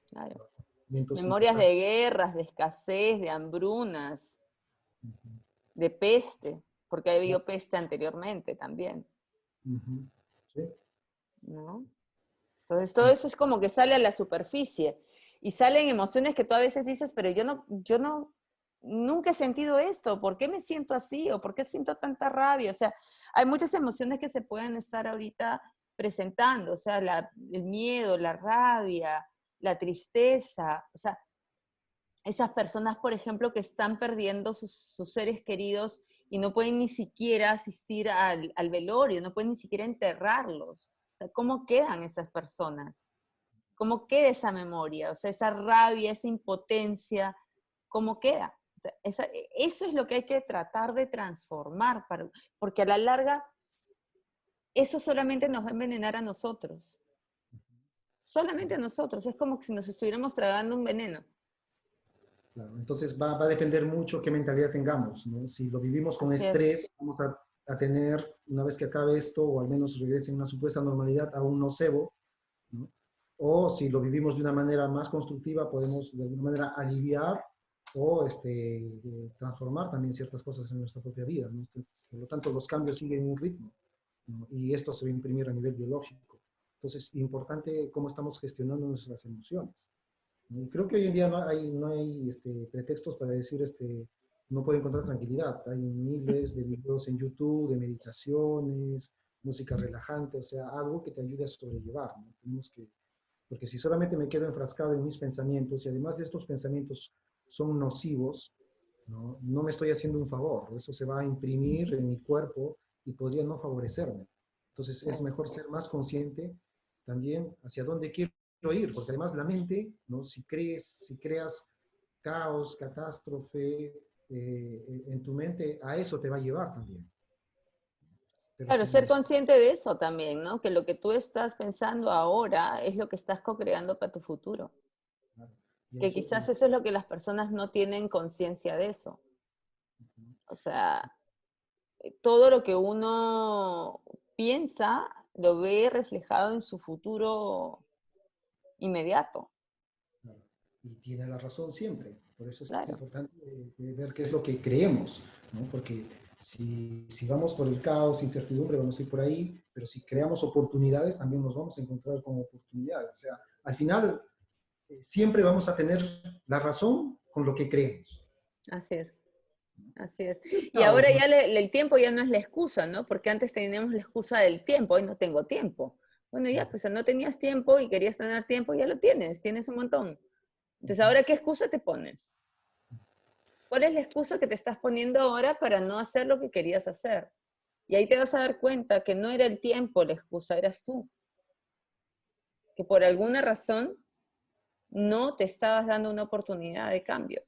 Claro. momentos Memorias importantes. de guerras, de escasez, de hambrunas, Ujú. de peste, porque ha Claro. habido peste anteriormente también, Ujú. Sí, ¿no? Entonces todo sí. eso es como que sale a la superficie y salen emociones que tú a veces dices, pero yo no, nunca he sentido esto, ¿por qué me siento así? ¿O por qué siento tanta rabia? O sea, hay muchas emociones que se pueden estar ahorita presentando, o sea, el miedo, la rabia, la tristeza, o sea, esas personas, por ejemplo, que están perdiendo sus seres queridos y no pueden ni siquiera asistir al velorio, no pueden ni siquiera enterrarlos. O sea, ¿cómo quedan esas personas? ¿Cómo queda esa memoria? O sea, esa rabia, esa impotencia, ¿cómo queda? O sea, eso es lo que hay que tratar de transformar, porque a la larga eso solamente nos va a envenenar a nosotros. Solamente a nosotros. Es como si nos estuviéramos tragando un veneno. Claro. Entonces va a depender mucho qué mentalidad tengamos, ¿no? Si lo vivimos con Así es. estrés, vamos a tener, una vez que acabe esto, o al menos regrese a una supuesta normalidad, a un nocebo, ¿no? O si lo vivimos de una manera más constructiva, podemos de alguna manera aliviar o transformar también ciertas cosas en nuestra propia vida, ¿no? Por lo tanto, los cambios siguen un ritmo, ¿no? Y esto se va a imprimir a nivel biológico. Entonces, importante cómo estamos gestionando nuestras emociones. Y creo que hoy en día no hay pretextos para decir no puedo encontrar tranquilidad. Hay miles de videos en YouTube, de meditaciones, música relajante, o sea, algo que te ayude a sobrellevar, ¿no? Porque si solamente me quedo enfrascado en mis pensamientos y además de estos pensamientos son nocivos, no me estoy haciendo un favor. Eso se va a imprimir en mi cuerpo y podría no favorecerme. Entonces es Claro. mejor ser más consciente también hacia dónde quiero ir, porque además la mente, ¿no? Si creas caos, catástrofe en tu mente, a eso te va a llevar también. Pero Claro, si, ser consciente de eso también, ¿no? Que lo que tú estás pensando ahora es lo que estás co-creando para tu futuro. y Que eso, quizás eso es lo que las personas no tienen conciencia de eso. O sea, todo lo que uno piensa lo ve reflejado en su futuro inmediato. y tiene la razón siempre. Por eso es Claro, importante ver qué es lo que creemos, ¿no? Porque si vamos por el caos, incertidumbre, vamos a ir por ahí, pero si creamos oportunidades, también nos vamos a encontrar con oportunidades. O sea, al final, siempre vamos a tener la razón con lo que creemos. así es. Así es. El Y caos, ahora ¿no? ya el tiempo ya no es la excusa, ¿no? Porque antes teníamos la excusa del tiempo, hoy no tengo tiempo. Bueno, ya, pues no tenías tiempo y querías tener tiempo, ya lo tienes un montón. Entonces, ¿ahora qué excusa te pones? ¿Cuál es la excusa que te estás poniendo ahora para no hacer lo que querías hacer? Y ahí te vas a dar cuenta que no era el tiempo la excusa, eras tú. Que por alguna razón no te estabas dando una oportunidad de cambio.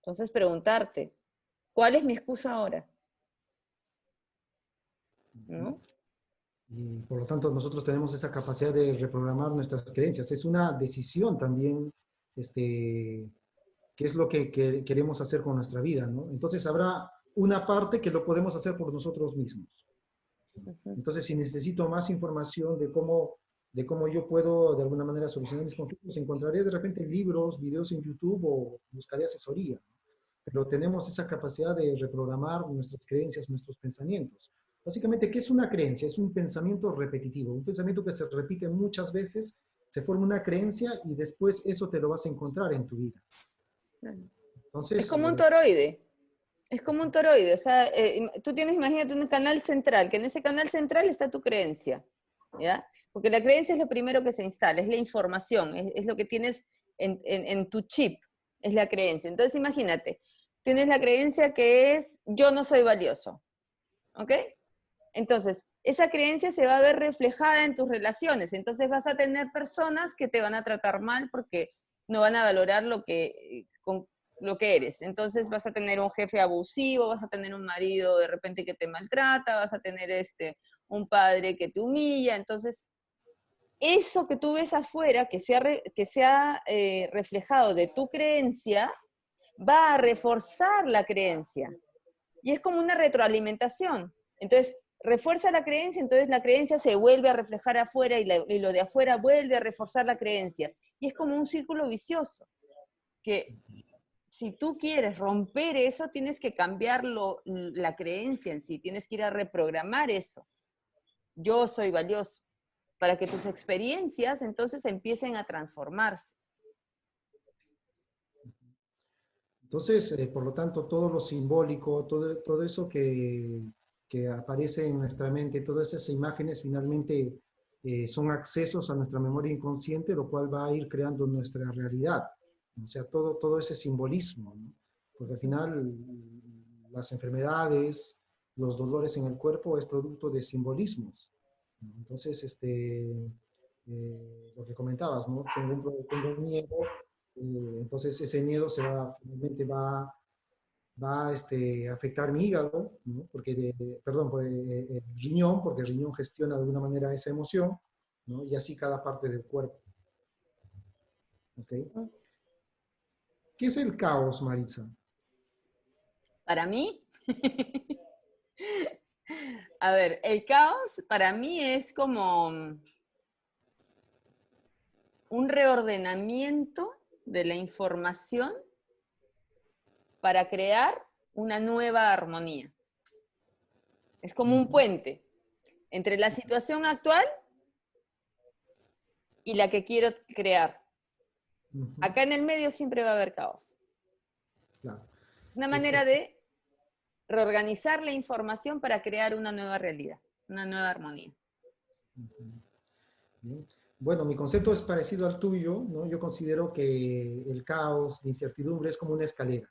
Entonces, preguntarte, ¿cuál es mi excusa ahora? ¿No? Y por lo tanto, nosotros tenemos esa capacidad de reprogramar nuestras creencias. Es una decisión también, qué es lo que queremos hacer con nuestra vida, ¿no? Entonces habrá una parte que lo podemos hacer por nosotros mismos. Ujú. Entonces, si necesito más información de cómo yo puedo de alguna manera solucionar mis conflictos, encontraré de repente libros, videos en YouTube o buscaré asesoría. Pero tenemos esa capacidad de reprogramar nuestras creencias, nuestros pensamientos. Básicamente, ¿qué es una creencia? Es un pensamiento repetitivo, un pensamiento que se repite muchas veces, se forma una creencia y después eso te lo vas a encontrar en tu vida. Es Entonces, como un toroide. Es como un toroide. O sea, tú tienes, imagínate, un canal central, que en ese canal central está tu creencia. ¿Ya? Porque la creencia es lo primero que se instala, es la información, es lo que tienes en tu chip, es la creencia. Entonces, imagínate, tienes la creencia que es yo no soy valioso. ¿Ok? Entonces, esa creencia se va a ver reflejada en tus relaciones. Entonces vas a tener personas que te van a tratar mal porque no van a valorar lo que eres. Entonces vas a tener un jefe abusivo, vas a tener un marido de repente que te maltrata, vas a tener un padre que te humilla. Entonces, eso que tú ves afuera, que sea reflejado de tu creencia, va a reforzar la creencia. Y es como una retroalimentación. Entonces, refuerza la creencia, entonces la creencia se vuelve a reflejar afuera y lo de afuera vuelve a reforzar la creencia. Y es como un círculo vicioso, que si tú quieres romper eso, tienes que cambiar la creencia en sí, tienes que ir a reprogramar eso. Yo soy valioso, para que tus experiencias entonces empiecen a transformarse. entonces, por lo tanto, todo lo simbólico, todo eso que aparece en nuestra mente, todas esas imágenes finalmente son accesos a nuestra memoria inconsciente, lo cual va a ir creando nuestra realidad. O sea, todo ese simbolismo, ¿no? Porque al final las enfermedades, los dolores en el cuerpo es producto de simbolismos, ¿no? Entonces, lo que comentabas, ¿no? Tengo miedo, entonces ese miedo finalmente va a afectar mi hígado, ¿no? Perdón, por el riñón, porque el riñón gestiona de alguna manera esa emoción, ¿no? Y así cada parte del cuerpo. ¿Ok? ¿Qué es el caos, Maritza? Para mí, a ver, el caos para mí es como un reordenamiento de la información para crear una nueva armonía. Es como un puente entre la situación actual y la que quiero crear. Ujú, Acá en el medio siempre va a haber caos. claro. Es una Es, manera es- de reorganizar la información para crear una nueva realidad, una nueva armonía. ujú, bien. Bueno, mi concepto es parecido al tuyo, ¿no? Yo considero que el caos, la incertidumbre es como una escalera,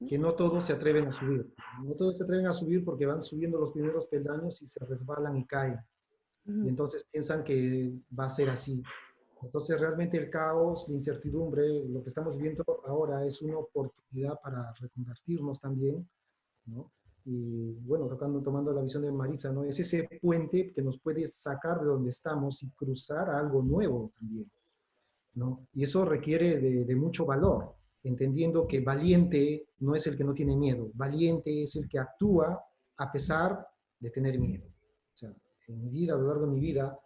que no todos se atreven a subir. No todos se atreven a subir porque van subiendo los primeros peldaños y se resbalan y caen. y entonces piensan que va a ser así. Entonces realmente el caos, la incertidumbre, lo que estamos viviendo ahora es una oportunidad para reconvertirnos también, ¿no? Y bueno, tomando la visión de Marisa, ¿no? Es ese puente que nos puede sacar de donde estamos y cruzar a algo nuevo también, ¿no? Y eso requiere de mucho valor, entendiendo que valiente no es el que no tiene miedo, valiente es el que actúa a pesar de tener miedo. O sea, en mi vida, a lo largo de mi vida,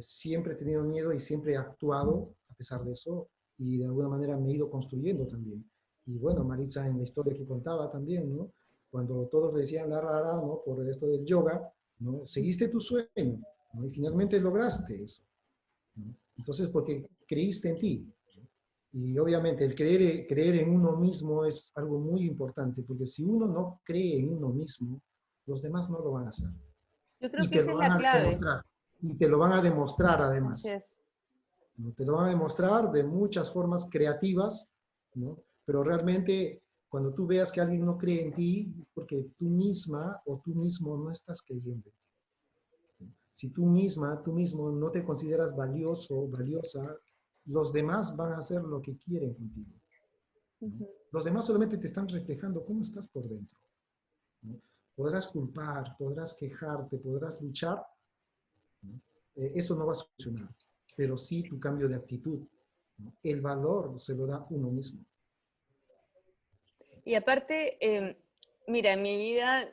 siempre he tenido miedo y siempre he actuado a pesar de eso y de alguna manera me he ido construyendo también. Y bueno, Maritza en la historia que contaba también, ¿no? Cuando todos le decían la rara, ¿no? Por esto del yoga, ¿no? Seguiste tu sueño, ¿no? Y finalmente lograste eso, ¿no? Entonces, porque creíste en ti. Y obviamente el creer en uno mismo es algo muy importante, porque si uno no cree en uno mismo, los demás no lo van a hacer. Yo creo Y que te esa lo es van la a clave. demostrar. Y te lo van a demostrar Así además, es. ¿no? Te lo van a demostrar de muchas formas creativas, ¿no? Pero realmente cuando tú veas que alguien no cree en ti, porque tú misma o tú mismo no estás creyendo. Si tú misma, tú mismo no te consideras valioso, valiosa, los demás van a hacer lo que quieren contigo, ¿no? Ujú. Los demás solamente te están reflejando cómo estás por dentro, ¿no? Podrás culpar, podrás quejarte, podrás luchar, ¿no? Eso no va a solucionar, pero sí tu cambio de actitud, ¿no? El valor se lo da uno mismo. Y aparte, mira, en mi vida,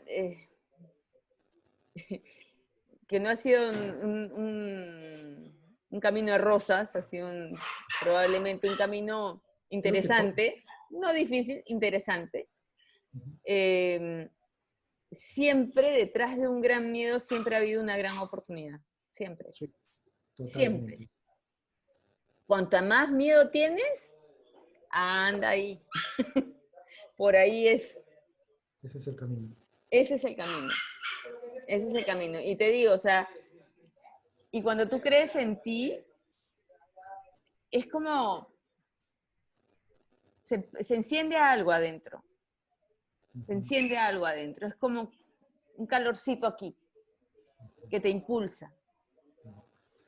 que no ha sido un camino de rosas, ha sido probablemente un camino Creo que todo. interesante, no difícil, interesante. Ujú. Eh, Siempre detrás de un gran miedo siempre ha habido una gran oportunidad, siempre, Sí, siempre. totalmente. Cuanta más miedo tienes, anda ahí, por ahí es, Ese es el camino. ese es el camino, ese es el camino. Y te digo, o sea, y cuando tú crees en ti, es como, se enciende algo adentro, se Ujú. enciende algo adentro, es como un calorcito aquí que te impulsa.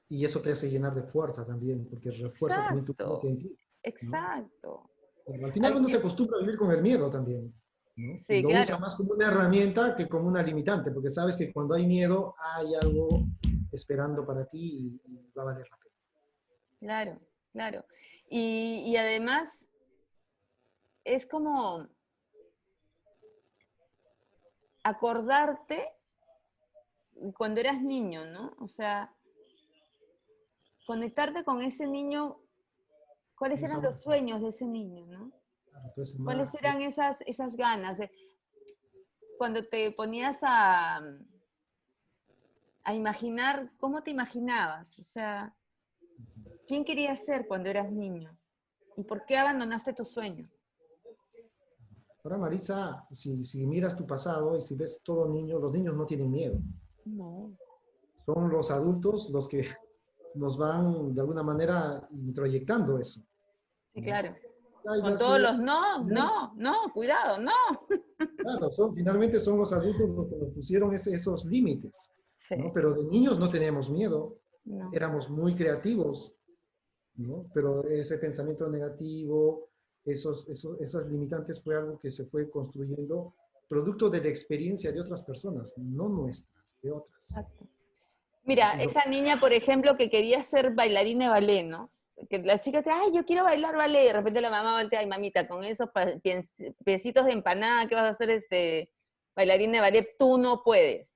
Y eso te hace llenar de fuerza también, porque refuerza también tu creencia Exacto, en ti, ¿no? exacto. Pero al final Al uno se fin, acostumbra a vivir con el miedo también, ¿no? Y sí, lo usa claro, más como una herramienta que como una limitante, porque sabes que cuando hay miedo hay algo esperando para ti y va a valer la pena. claro, claro. Y además es como acordarte cuando eras niño, ¿no? O sea, conectarte con ese niño, cuáles Con esa eran los magia, sueños de ese niño, ¿no? claro, toda esa ¿Cuáles magia. eran esas ganas? Cuando te ponías a imaginar, ¿cómo te imaginabas? O sea, ¿quién querías ser cuando eras niño? ¿Y por qué abandonaste tu sueño? Ahora, Marisa, si miras tu pasado y si ves todo niño, los niños no tienen miedo. No. Son los adultos los que nos van de alguna manera introyectando eso, Sí, ¿no? claro. Ay, Con vas, todos pero los no, final- no, no, cuidado, no. claro, finalmente son los adultos los que nos pusieron esos límites, ¿no? Sí, Pero de niños no teníamos miedo, no. éramos muy creativos, ¿no? Pero ese pensamiento negativo, esas limitantes fue algo que se fue construyendo producto de la experiencia de otras personas, no nuestras, de otras, Exacto. ¿no? Mira, esa niña, por ejemplo, que quería ser bailarina de ballet, ¿no? Que la chica te, ay, yo quiero bailar ballet, y de repente la mamá voltea, ay, mamita, con esos piecitos de empanada que vas a hacer bailarina de ballet, tú no puedes.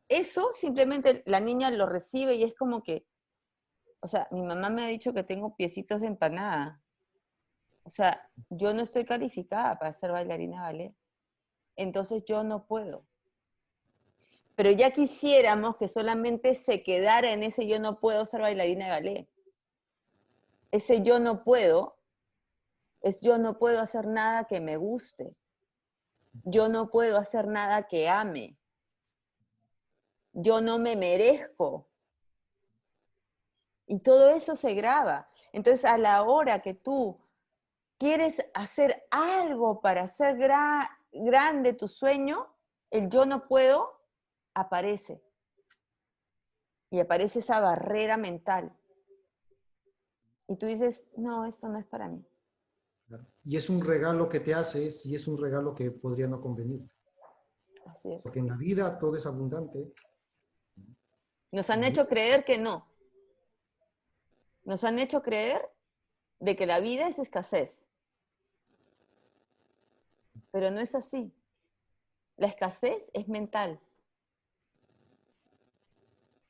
Eso simplemente la niña lo recibe y es como que, o sea, mi mamá me ha dicho que tengo piecitos de empanada. O sea, yo no estoy calificada para ser bailarina de ballet. Entonces yo no puedo. Pero ya quisiéramos que solamente se quedara en ese yo no puedo ser bailarina de ballet. Ese yo no puedo es yo no puedo hacer nada que me guste. Yo no puedo hacer nada que ame. Yo no me merezco. Y todo eso se graba. Entonces, a la hora que tú quieres hacer algo para hacer grande tu sueño, el yo no puedo aparece. y aparece esa barrera mental. Y tú dices, no, esto no es para mí. Y es un regalo que te haces y es un regalo que podría no convenirte. Así es. Porque en la vida todo es abundante. Nos han hecho creer que no. Nos han hecho creer de que la vida es escasez. Pero no es así. La escasez es mental.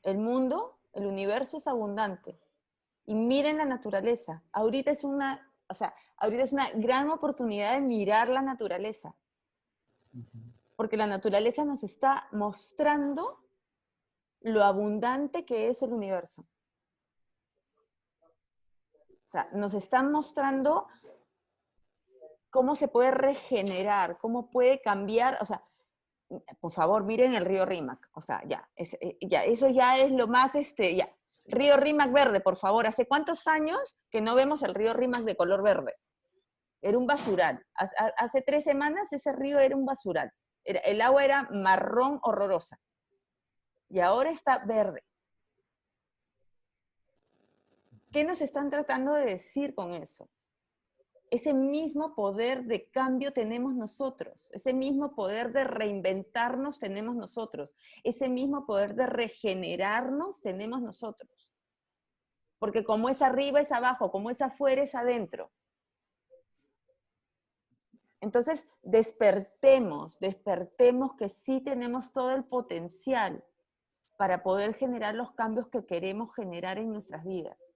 El mundo, el universo es abundante. Y miren la naturaleza. Ahorita es una gran oportunidad de mirar la naturaleza. Porque la naturaleza nos está mostrando lo abundante que es el universo. O sea, nos están mostrando cómo se puede regenerar, cómo puede cambiar. O sea, por favor, miren el río Rímac. O sea, eso ya es lo más, ya. Río Rímac verde, por favor. ¿Hace cuántos años que no vemos el río Rímac de color verde? Era un basural. Hace 3 semanas ese río era un basural. El agua era marrón horrorosa. Y ahora está verde. ¿Qué nos están tratando de decir con eso? Ese mismo poder de cambio tenemos nosotros, ese mismo poder de reinventarnos tenemos nosotros, ese mismo poder de regenerarnos tenemos nosotros. Porque como es arriba es abajo, como es afuera es adentro. Entonces, despertemos que sí tenemos todo el potencial para poder generar los cambios que queremos generar en nuestras vidas.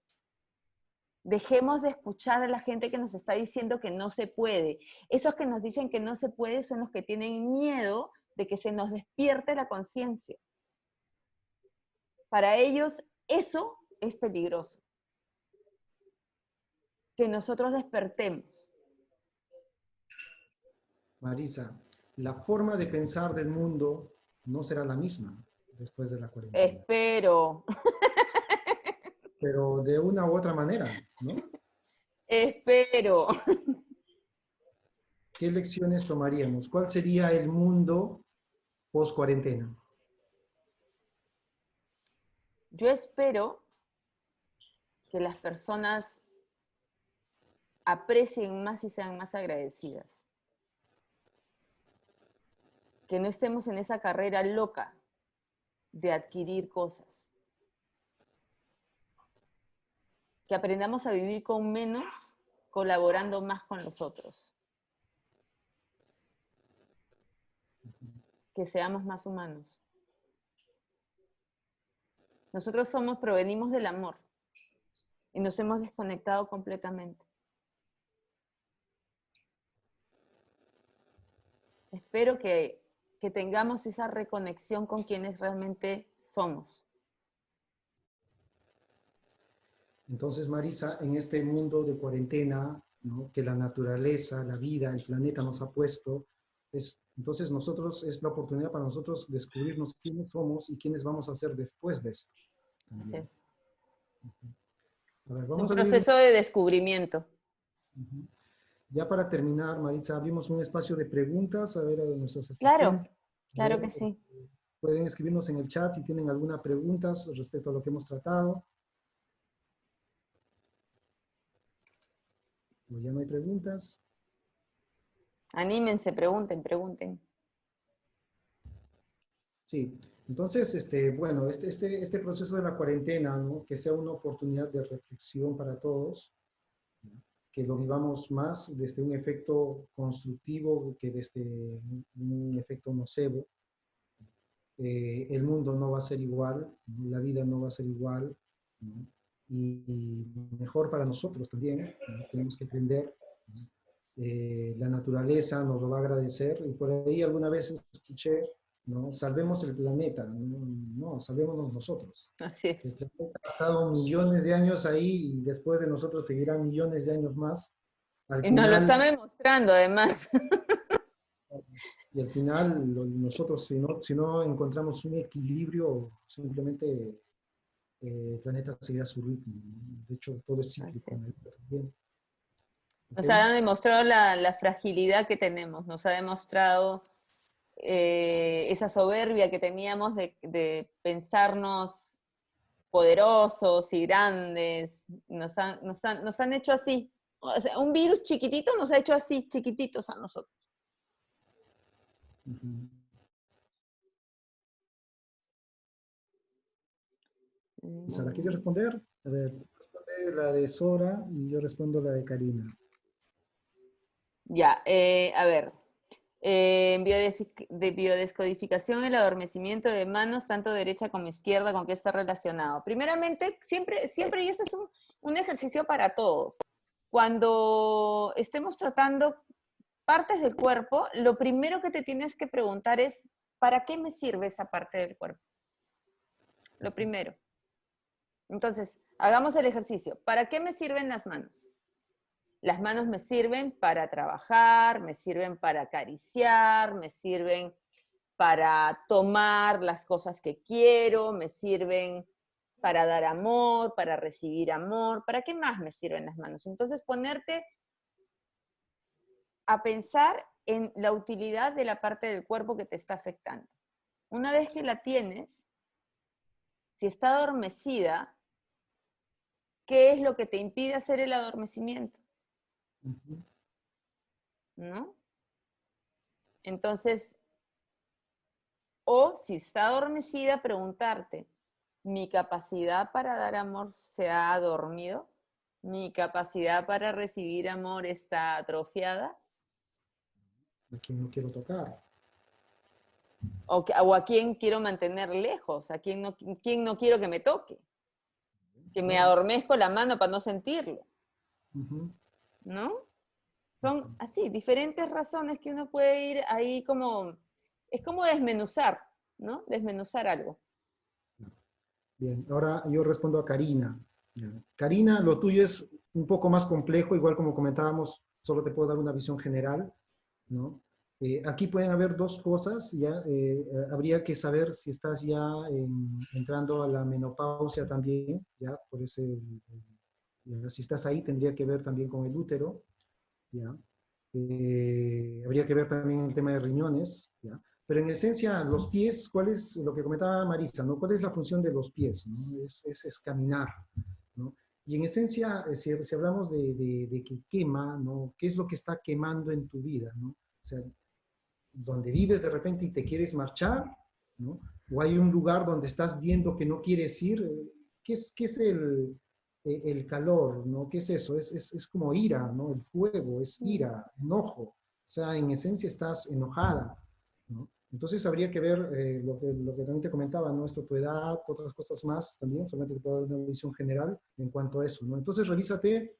Dejemos de escuchar a la gente que nos está diciendo que no se puede. Esos que nos dicen que no se puede son los que tienen miedo de que se nos despierte la conciencia. Para ellos eso es peligroso. Que nosotros despertemos. Marisa, la forma de pensar del mundo no será la misma después de la cuarentena. Espero. Pero de una u otra manera, ¿no? Espero. ¿Qué lecciones tomaríamos? ¿Cuál sería el mundo post-cuarentena? Yo espero que las personas aprecien más y sean más agradecidas. Que no estemos en esa carrera loca de adquirir cosas. Que aprendamos a vivir con menos, colaborando más con los otros. Que seamos más humanos. Nosotros provenimos del amor y nos hemos desconectado completamente. Espero que tengamos esa reconexión con quienes realmente somos. Entonces, Marisa, en este mundo de cuarentena, ¿no?, que la naturaleza, la vida, el planeta nos ha puesto, entonces es la oportunidad para nosotros descubrirnos quiénes somos y quiénes vamos a ser después de esto. Así es. A ver, Es vamos un a abrir proceso de descubrimiento. Ya para terminar, Maritza, abrimos un espacio de preguntas, a ver a nuestros Claro, asistentes. claro que sí. Pueden escribirnos en el chat si tienen alguna pregunta respecto a lo que hemos tratado. Pues ya no hay preguntas. Anímense, pregunten. Sí, entonces, bueno, este proceso de la cuarentena, ¿no?, que sea una oportunidad de reflexión para todos, ¿no?, que lo vivamos más desde un efecto constructivo que desde un efecto nocebo. El mundo no va a ser igual, la vida no va a ser igual, ¿no?, y mejor para nosotros también, ¿no? Tenemos que aprender, ¿no? La naturaleza nos lo va a agradecer, y por ahí alguna vez escuché, ¿no?, salvemos el planeta, no, salvémonos nosotros. Así El es. planeta ha estado millones de años ahí y después de nosotros seguirán millones de años más. Al Y nos lo está final, demostrando, además. y al final nosotros si no encontramos un equilibrio, simplemente el planeta seguirá su ritmo, ¿no? De hecho, todo es cíclico. Así es. Bien. Nos ¿Okay? ha demostrado la fragilidad que tenemos, nos ha demostrado esa soberbia que teníamos de pensarnos poderosos y grandes, nos han hecho así. O sea, un virus chiquitito nos ha hecho así, chiquititos a nosotros. Ujú. Sara, ¿quiere responder? A ver, responde la de Sora y yo respondo la de Karina. Ya, a ver. En de biodescodificación, el adormecimiento de manos, tanto derecha como izquierda, ¿con qué está relacionado? Primeramente, siempre, y este es un ejercicio para todos. Cuando estemos tratando partes del cuerpo, lo primero que te tienes que preguntar es, ¿para qué me sirve esa parte del cuerpo? Lo primero. Entonces, hagamos el ejercicio. ¿Para qué me sirven las manos? Las manos me sirven para trabajar, me sirven para acariciar, me sirven para tomar las cosas que quiero, me sirven para dar amor, para recibir amor. ¿Para qué más me sirven las manos? Entonces, ponerte a pensar en la utilidad de la parte del cuerpo que te está afectando. Una vez que la tienes, si está adormecida, ¿qué es lo que te impide hacer el adormecimiento? Ujú. ¿No? Entonces, o si está adormecida, preguntarte, ¿mi capacidad para dar amor se ha dormido? ¿Mi capacidad para recibir amor está atrofiada? A quien no quiero tocar. ¿O a quién quiero mantener lejos? ¿A quién no quiero que me toque? Que me Claro. adormezco la mano para no sentirlo, Ujú. ¿no? Ujú. Son así, diferentes razones que uno puede ir ahí como, es como desmenuzar, ¿no? Desmenuzar algo. Bien, ahora yo respondo a Karina. Ya. Karina, lo tuyo es un poco más complejo, igual como comentábamos, solo te puedo dar una visión general, ¿no? Aquí pueden haber dos cosas, ya habría que saber si estás ya entrando a la menopausia también, ya por ese, ya, si estás ahí tendría que ver también con el útero, ya. Habría que ver también el tema de riñones, ya. Pero en esencia, los pies, ¿cuál es lo que comentaba Marisa, ¿no? ¿Cuál es la función de los pies? ¿No? Es caminar, ¿no? Y en esencia, si hablamos de que quema, ¿no? ¿Qué es lo que está quemando en tu vida, ¿no? O sea, donde vives de repente y te quieres marchar, ¿no? O hay un lugar donde estás viendo que no quieres ir. Qué es el calor, ¿no? ¿Qué es eso? Es como ira, ¿no? El fuego, es ira, enojo. O sea, en esencia estás enojada, ¿no? Entonces habría que ver lo que también te comentaba, ¿no? Esto, tu edad, otras cosas más también, solamente te puedo dar una visión general en cuanto a eso, ¿no? Entonces revísate,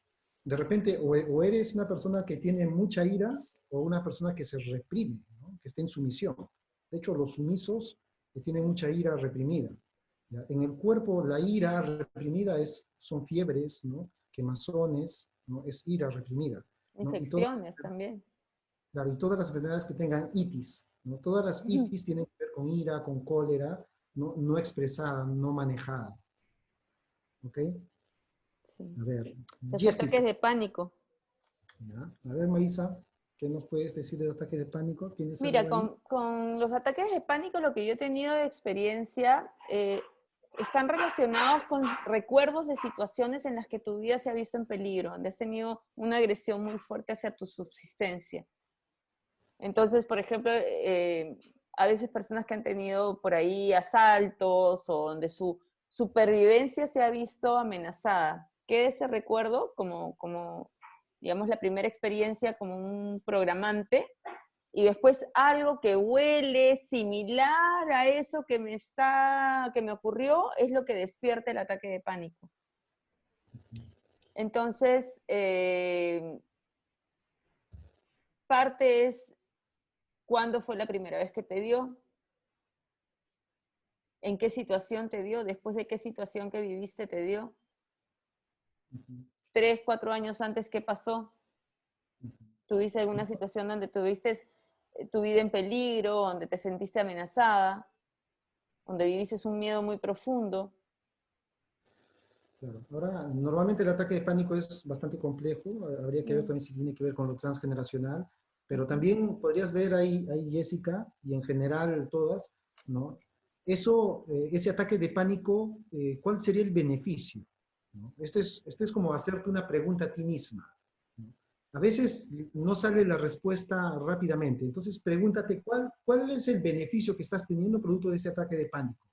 de repente, o eres una persona que tiene mucha ira o una persona que se reprime, ¿no? Que está en sumisión. De hecho, los sumisos tienen mucha ira reprimida. ¿Ya? En el cuerpo, la ira reprimida son fiebres, ¿no? Quemazones, ¿no? Es ira reprimida, ¿no? Infecciones también. Claro, y todas las enfermedades que tengan itis, ¿no? Todas las itis tienen que ver con ira, con cólera, no, no expresada, no manejada. ¿Ok? Sí. A ver, Los Jessica. ataques de pánico. ¿Ya? A ver, Marisa, ¿qué nos puedes decir del ataque de pánico? ¿Tienes Mira, algo ahí? con los ataques de pánico, lo que yo he tenido de experiencia, están relacionados con recuerdos de situaciones en las que tu vida se ha visto en peligro, donde has tenido una agresión muy fuerte hacia tu subsistencia. Entonces, por ejemplo, a veces personas que han tenido por ahí asaltos o donde su supervivencia se ha visto amenazada. Queda ese recuerdo como, digamos, la primera experiencia como un programante y después algo que huele similar a eso que me ocurrió es lo que despierta el ataque de pánico. Entonces, parte es cuándo fue la primera vez que te dio, en qué situación te dio, después de qué situación que viviste te dio, 3, 4 años antes, ¿qué pasó? ¿Tuviste alguna situación donde tuviste tu vida en peligro, donde te sentiste amenazada, donde viviste un miedo muy profundo? Claro. Ahora, normalmente el ataque de pánico es bastante complejo, habría que ver también si tiene que ver con lo transgeneracional, pero también podrías ver ahí Jessica, y en general todas, ¿no? ese ataque de pánico, ¿cuál sería el beneficio? ¿No? Esto es como hacerte una pregunta a ti misma, ¿no? A veces no sale la respuesta rápidamente, entonces pregúntate cuál es el beneficio que estás teniendo producto de ese ataque de pánico.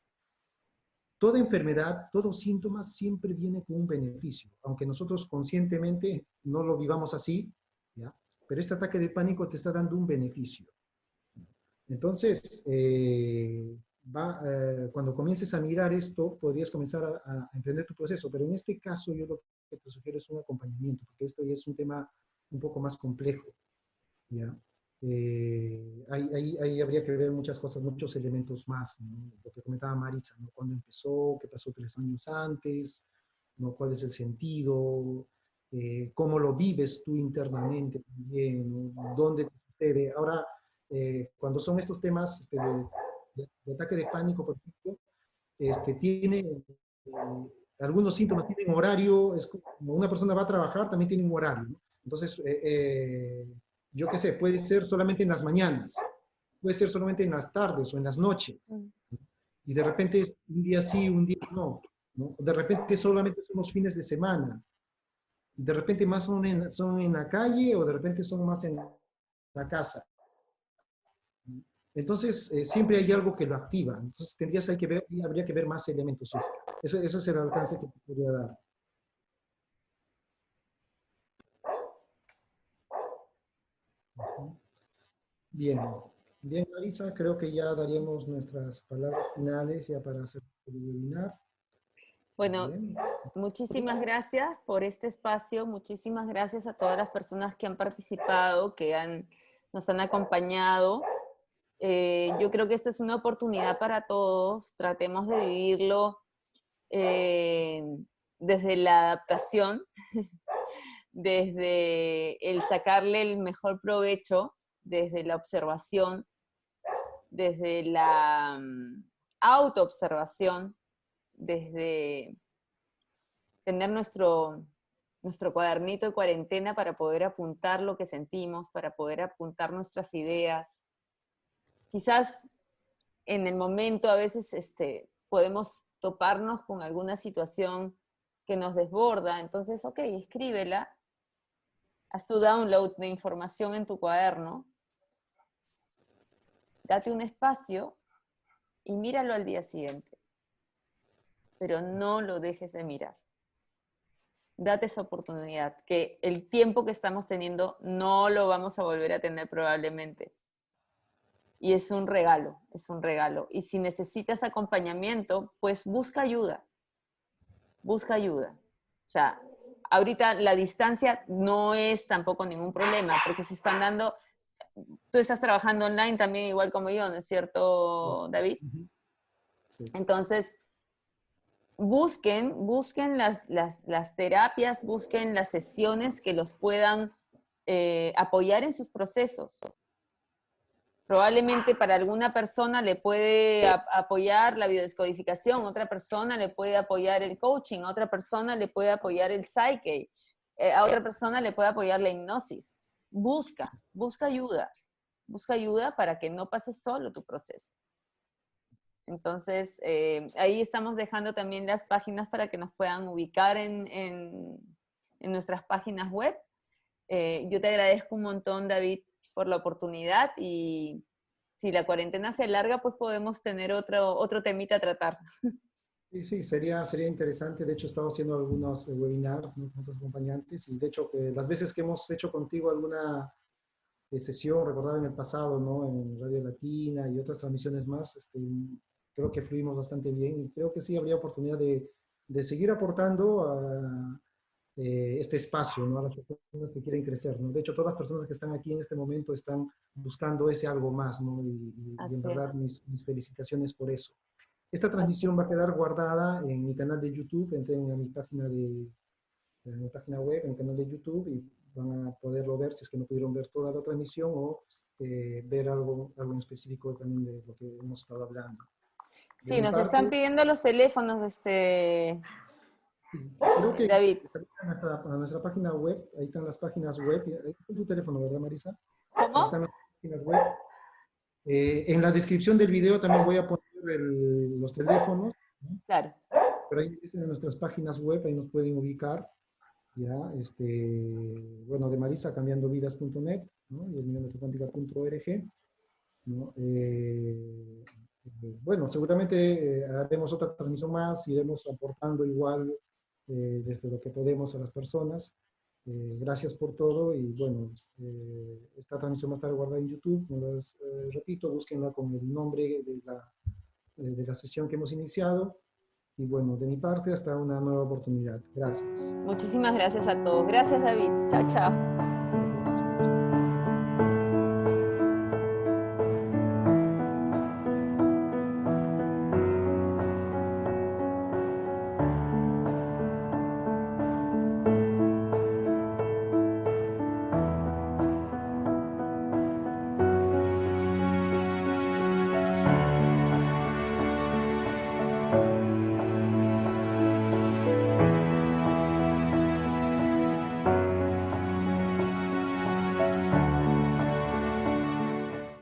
Toda enfermedad, todo síntoma siempre viene con un beneficio, aunque nosotros conscientemente no lo vivamos así, ¿ya? Pero este ataque de pánico te está dando un beneficio. Entonces, cuando comiences a mirar esto, podrías comenzar a entender tu proceso, pero en este caso yo lo que te sugiero es un acompañamiento, porque esto ya es un tema un poco más complejo, ¿ya? Ahí habría que ver muchas cosas, muchos elementos más, ¿no? Lo que comentaba Maritza, ¿no? ¿Cuándo empezó? ¿Qué pasó 3 años antes? ¿No? ¿Cuál es el sentido? ¿Cómo lo vives tú internamente también? ¿No? ¿Dónde te sucede? Ahora, cuando son estos temas de ataque de pánico, por ejemplo, tiene algunos síntomas, tienen horario, es como una persona va a trabajar, también tiene un horario, ¿no? Entonces, yo qué sé, puede ser solamente en las mañanas, puede ser solamente en las tardes o en las noches, ¿sí? Y de repente un día sí, un día no, ¿no? De repente solamente son los fines de semana, de repente más son en la calle o de repente son más en la casa. Entonces, siempre hay algo que lo activa. Entonces, habría que ver más elementos. Eso es el alcance que te podría dar. Bien, bien, Marisa, creo que ya daríamos nuestras palabras finales ya para hacer el webinar. Bueno, Bien. muchísimas gracias por este espacio, muchísimas gracias a todas las personas que han participado, nos han acompañado. Yo creo que esta es una oportunidad para todos, tratemos de vivirlo desde la adaptación, desde el sacarle el mejor provecho, desde la observación, desde la autoobservación, desde tener nuestro cuadernito de cuarentena para poder apuntar lo que sentimos, para poder apuntar nuestras ideas. Quizás en el momento a veces podemos toparnos con alguna situación que nos desborda, entonces, ok, escríbela, haz tu download de información en tu cuaderno, date un espacio y míralo al día siguiente, pero no lo dejes de mirar. Date esa oportunidad, que el tiempo que estamos teniendo no lo vamos a volver a tener probablemente. Y es un regalo, es un regalo. Y si necesitas acompañamiento, pues busca ayuda. Busca ayuda. O sea, ahorita la distancia no es tampoco ningún problema, porque se están dando, tú estás trabajando online también igual como yo, ¿no es cierto, David? Sí. Entonces, busquen las terapias, busquen las sesiones que los puedan apoyar en sus procesos. Probablemente para alguna persona le puede apoyar la biodescodificación, otra persona le puede apoyar el coaching, otra persona le puede apoyar el Psyche, a otra persona le puede apoyar la hipnosis. Busca ayuda para que no pases solo tu proceso. Entonces, ahí estamos dejando también las páginas para que nos puedan ubicar en nuestras páginas web. Yo te agradezco un montón, David, por la oportunidad, y si la cuarentena se alarga, pues podemos tener otro temita a tratar. Sí, sí, sería interesante. De hecho, estamos haciendo algunos webinars, ¿no? Con otros acompañantes, y de hecho, las veces que hemos hecho contigo alguna sesión, recordaba en el pasado, ¿no? En Radio Latina y otras transmisiones más, creo que fluimos bastante bien, y creo que sí habría oportunidad de seguir aportando a este espacio, ¿no? A las personas que quieren crecer, ¿no? De hecho, todas las personas que están aquí en este momento están buscando ese algo más, ¿no? Y en verdad mis felicitaciones por eso. Esta transmisión va a quedar guardada en mi canal de YouTube. Entren a mi página web, en el canal de YouTube, y van a poderlo ver si es que no pudieron ver toda la transmisión, o ver algo en específico también de lo que hemos estado hablando. Sí, nos están pidiendo los teléfonos, Creo que David. a nuestra página web, ahí están las páginas web. Ahí está tu teléfono, ¿verdad, Marisa? ¿Cómo? Ahí están las páginas web. En la descripción del video también voy a poner los teléfonos, ¿no? Claro. Pero ahí en nuestras páginas web, ahí nos pueden ubicar, ya, bueno, de Marisa, cambiandovidas.net, ¿no? Y el mío, metrocuántica.org, ¿no? Bueno, seguramente haremos otra transmisión más, iremos aportando igual desde lo que podemos a las personas. Gracias por todo y bueno, esta transmisión va a estar guardada en YouTube, como les repito, búsquenla con el nombre de la sesión que hemos iniciado y bueno, de mi parte hasta una nueva oportunidad. Gracias. Muchísimas gracias a todos. Gracias, David. Chao, chao.